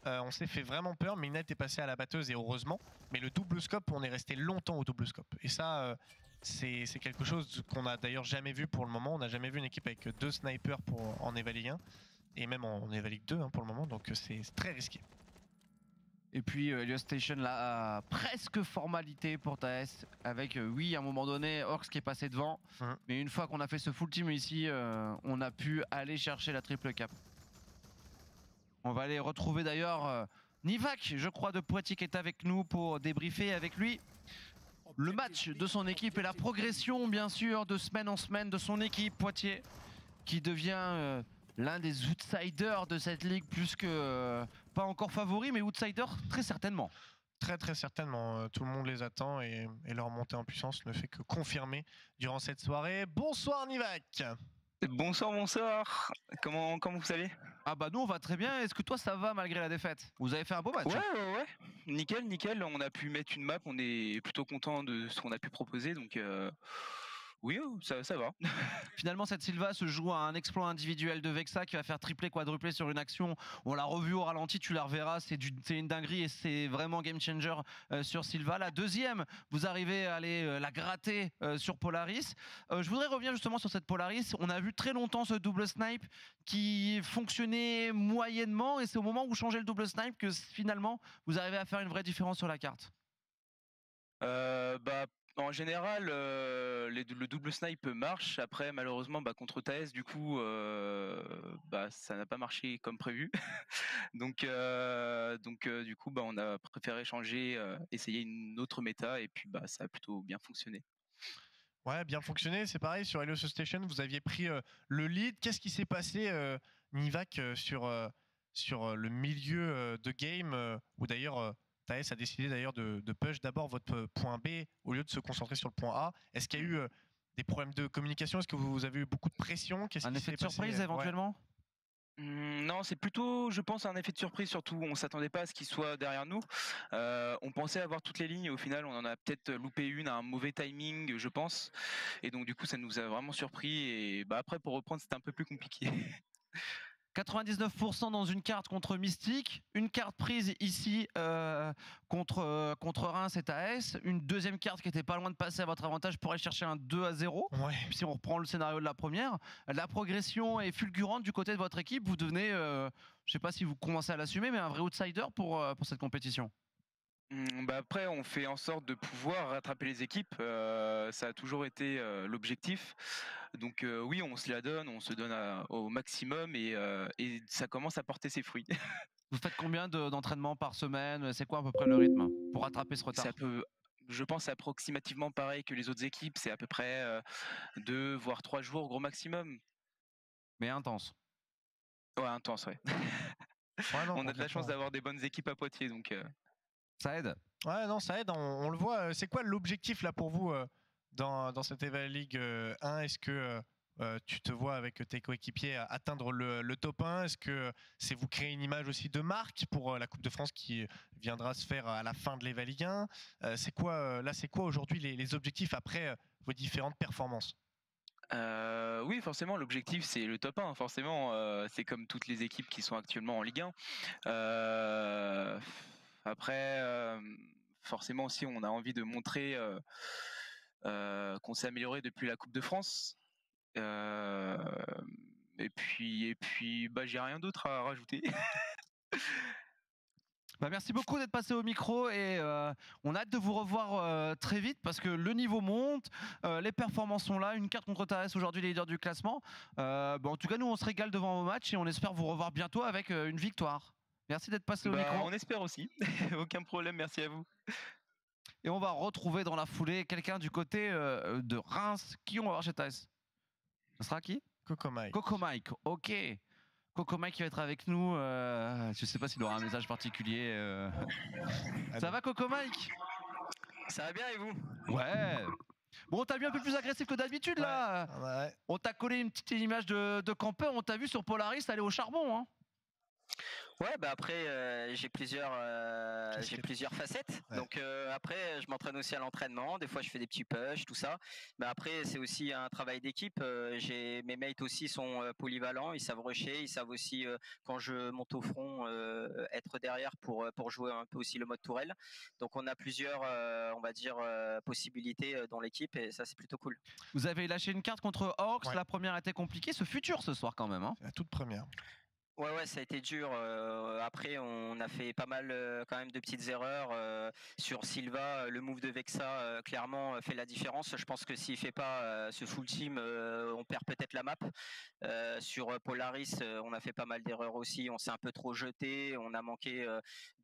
On s'est fait vraiment peur, mais Midnight est passé à la batteuse et heureusement, mais le double scope, on est resté longtemps au double scope, et ça c'est quelque chose qu'on a d'ailleurs jamais vu pour le moment. On n'a jamais vu une équipe avec 2 snipers en Eva League 1 et même en Eva League 2 pour le moment, donc c'est très risqué. Et puis Helios Station là, presque formalité pour TaS avec oui à un moment donné Orcs qui est passé devant, mais une fois qu'on a fait ce full team ici, on a pu aller chercher la triple cap. On va aller retrouver d'ailleurs Nivac, je crois, de Poitiers qui est avec nous pour débriefer avec lui le match de son équipe et la progression bien sûr de semaine en semaine de son équipe Poitiers qui devient l'un des outsiders de cette ligue, plus que pas encore favori mais outsider très certainement. Très certainement, tout le monde les attend et leur montée en puissance ne fait que confirmer durant cette soirée. Bonsoir Nivac. Bonsoir, comment vous allez? Ah bah nous on va très bien, est-ce que toi ça va malgré la défaite? Vous avez fait un beau match. Ouais, nickel, on a pu mettre une map, on est plutôt content de ce qu'on a pu proposer, donc oui, ça va. Finalement cette Sylva se joue à un exploit individuel de Vexa qui va faire tripler, quadrupler sur une action. On l'a revu au ralenti, tu la reverras, c'est une dinguerie et c'est vraiment game changer sur Sylva. La deuxième, vous arrivez à aller la gratter sur Polaris. Je voudrais revenir justement sur cette Polaris. On a vu très longtemps ce double snipe qui fonctionnait moyennement et c'est au moment où vous changez le double snipe que finalement vous arrivez à faire une vraie différence sur la carte. En général, le double snipe marche. Après, malheureusement, contre TaS, du coup, ça n'a pas marché comme prévu. donc, du coup, on a préféré changer, essayer une autre méta, et puis ça a plutôt bien fonctionné. Ouais, bien fonctionné. C'est pareil sur Helios Station, vous aviez pris le lead. Qu'est-ce qui s'est passé, Nivac, sur le milieu de game, où d'ailleurs TaS a décidé d'ailleurs de push d'abord votre point B au lieu de se concentrer sur le point A. Est-ce qu'il y a eu des problèmes de communication? Est-ce que vous avez eu beaucoup de pression? Un effet de surprise éventuellement? Non, c'est plutôt, je pense, un effet de surprise. Surtout, on s'attendait pas à ce qu'il soit derrière nous. On pensait avoir toutes les lignes et au final, on en a peut-être loupé une à un mauvais timing, je pense. Et donc, du coup, ça nous a vraiment surpris. Et après, pour reprendre, c'était un peu plus compliqué. 99% dans une carte contre Mystique, une carte prise ici contre Reims et TaS, une deuxième carte qui était pas loin de passer à votre avantage pour aller chercher un 2-0. Ouais. Si on reprend le scénario de la première, la progression est fulgurante du côté de votre équipe. Vous devenez, je sais pas si vous commencez à l'assumer, mais un vrai outsider pour cette compétition. Après, on fait en sorte de pouvoir rattraper les équipes. Ça a toujours été l'objectif. Donc oui, on se la donne, on se donne au maximum et ça commence à porter ses fruits. Vous faites combien d'entraînements par semaine? C'est quoi à peu près le rythme pour rattraper ce retard? Je pense approximativement pareil que les autres équipes. C'est à peu près 2 voire 3 jours gros maximum. Mais intense. Ouais, intense, ouais. Ouais, non, On a de la chance complètement. d'avoir des bonnes équipes à Poitiers, donc Ça aide. Ouais, non, ça aide, on le voit. C'est quoi l'objectif là pour vous dans cette Eva League 1? Est-ce que tu te vois avec tes coéquipiers atteindre le top 1? Est-ce que c'est vous créer une image aussi de marque pour la Coupe de France qui viendra se faire à la fin de l'Eva Ligue 1? C'est quoi aujourd'hui les objectifs après vos différentes performances? oui, forcément, l'objectif c'est le top 1. Forcément, c'est comme toutes les équipes qui sont actuellement en Ligue 1. Après, forcément aussi, on a envie de montrer qu'on s'est amélioré depuis la Coupe de France. Et puis, bah, j'ai rien d'autre à rajouter. Bah, merci beaucoup d'être passé au micro et on a hâte de vous revoir très vite parce que le niveau monte, les performances sont là, une carte contre Thalès aujourd'hui, les leaders du classement. En tout cas, nous on se régale devant vos matchs et on espère vous revoir bientôt avec une victoire. Merci d'être passé au Bah, micro. on espère aussi. Aucun problème, merci à vous. Et on va retrouver dans la foulée quelqu'un du côté de Reims. Qui on va voir chez Thalès? Ce sera qui? Coco Mike. Coco Mike, ok. Coco Mike qui va être avec nous. Je sais pas s'il aura un message particulier. Ça va Coco Mike? Ça va bien et vous? Ouais. Bon, t'as vu un peu plus agressif que d'habitude là. Ouais. On t'a collé une petite image de campeur. On t'a vu sur Polaris aller au charbon. Hein. Ouais, bah après j'ai plusieurs facettes. Ouais. Donc après je m'entraîne aussi à l'entraînement. Des fois je fais des petits push, tout ça. Mais après c'est aussi un travail d'équipe. Mes mates aussi sont polyvalents. Ils savent rusher, ils savent aussi quand je monte au front être derrière pour jouer un peu aussi le mode tourelle. Donc on a plusieurs on va dire possibilités dans l'équipe et ça c'est plutôt cool. Vous avez lâché une carte contre Orcs. Ouais. La première était compliquée. Ce futur ce soir quand même. Hein. C'est la toute première. Ouais, ça a été dur. Après, on a fait pas mal quand même de petites erreurs sur Silva. Le move de Vexa clairement fait la différence. Je pense que s'il fait pas ce full team, on perd peut-être la map. Sur Polaris, on a fait pas mal d'erreurs aussi. On s'est un peu trop jeté. On a manqué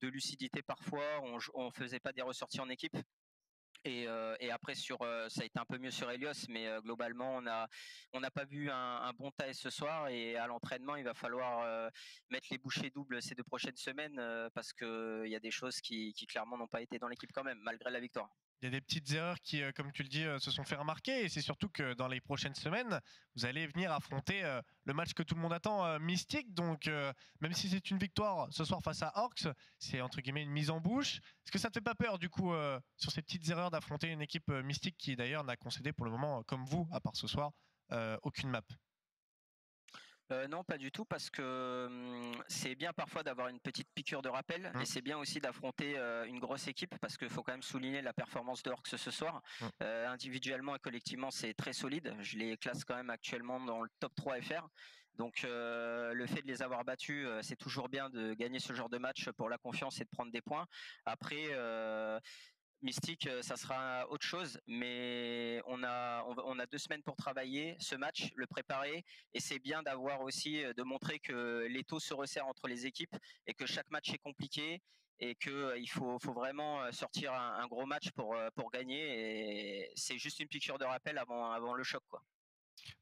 de lucidité parfois. On faisait pas des ressorties en équipe. Et après ça a été un peu mieux sur Helios, mais globalement on n'a pas vu un bon Thaïs ce soir et à l'entraînement il va falloir mettre les bouchées doubles ces 2 prochaines semaines parce que il y a des choses qui clairement n'ont pas été dans l'équipe quand même malgré la victoire. Il y a des petites erreurs qui, comme tu le dis, se sont fait remarquer. Et c'est surtout que dans les prochaines semaines, vous allez venir affronter le match que tout le monde attend, Mystique. Donc, même si c'est une victoire ce soir face à Orcs, c'est entre guillemets une mise en bouche. Est-ce que ça te fait pas peur, du coup, sur ces petites erreurs d'affronter une équipe Mystique qui, d'ailleurs, n'a concédé pour le moment, comme vous, à part ce soir, aucune map? Non, pas du tout, parce que c'est bien parfois d'avoir une petite piqûre de rappel, et c'est bien aussi d'affronter une grosse équipe, parce qu'il faut quand même souligner la performance de Orcs ce soir. Individuellement et collectivement, c'est très solide. Je les classe quand même actuellement dans le top 3 FR. Donc le fait de les avoir battus, c'est toujours bien de gagner ce genre de match pour la confiance et de prendre des points. Après Mystique, ça sera autre chose, mais on a 2 semaines pour travailler ce match, le préparer, et c'est bien d'avoir aussi de montrer que les taux se resserrent entre les équipes et que chaque match est compliqué et que il faut vraiment sortir un gros match pour gagner. Et c'est juste une piqûre de rappel avant le choc, quoi.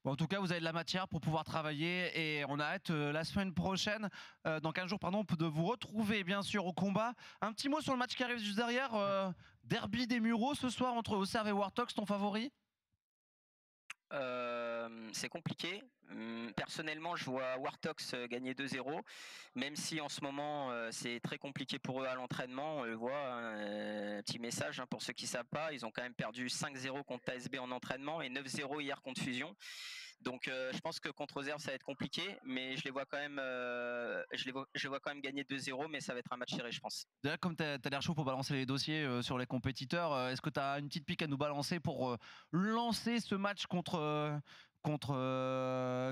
Bon, en tout cas, vous avez de la matière pour pouvoir travailler et on a hâte la semaine prochaine, dans 15 jours, pardon, de vous retrouver bien sûr au combat. Un petit mot sur le match qui arrive juste derrière. Derby des Mureaux ce soir entre Auxerre et Wartox, ton favori? C'est compliqué. Personnellement, je vois Wartox gagner 2-0, même si en ce moment c'est très compliqué pour eux à l'entraînement. On le voit, un petit message pour ceux qui ne savent pas, ils ont quand même perdu 5-0 contre ASB en entraînement et 9-0 hier contre Fusion. Donc je pense que contre Auxerre ça va être compliqué, mais je les vois quand même, je vois quand même gagner 2-0, mais ça va être un match serré, je pense. Déjà, comme tu as l'air chaud pour balancer les dossiers sur les compétiteurs, est-ce que tu as une petite pique à nous balancer pour lancer ce match contre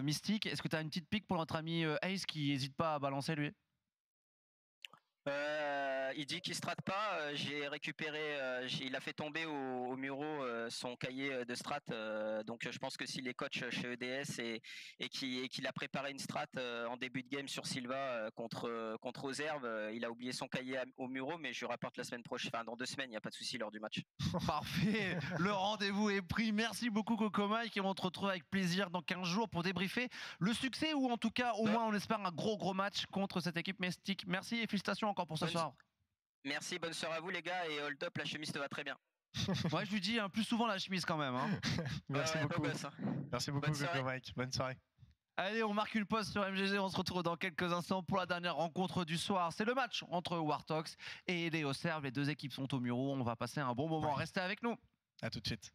Mystique? Est-ce que tu as une petite pique pour notre ami Ace qui n'hésite pas à balancer lui? il dit qu'il strat pas. J'ai récupéré, il a fait tomber au Muro son cahier de strat. Donc je pense que s'il est coach chez EDS et qu'il a préparé une strat en début de game sur Silva contre Ozerve, il a oublié son cahier au Muro, mais je lui rapporte la semaine prochaine, enfin dans 2 semaines, il n'y a pas de souci lors du match. Parfait, le rendez-vous est pris. Merci beaucoup Coco Mike et on se retrouve avec plaisir dans 15 jours pour débriefer le succès ou en tout cas au moins on espère un gros match contre cette équipe Mystique. Merci et félicitations encore pour ce soir. Merci, bonne soirée à vous les gars et hold up, la chemise te va très bien. Ouais, je lui dis plus souvent la chemise quand même. Hein. Merci beaucoup. Merci beaucoup Coco Mike. Bonne soirée. Allez, on marque une pause sur MGG, on se retrouve dans quelques instants pour la dernière rencontre du soir. C'est le match entre Warthogs et Léo Serve. Les deux équipes sont au Muro, on va passer un bon moment. Restez avec nous. À tout de suite.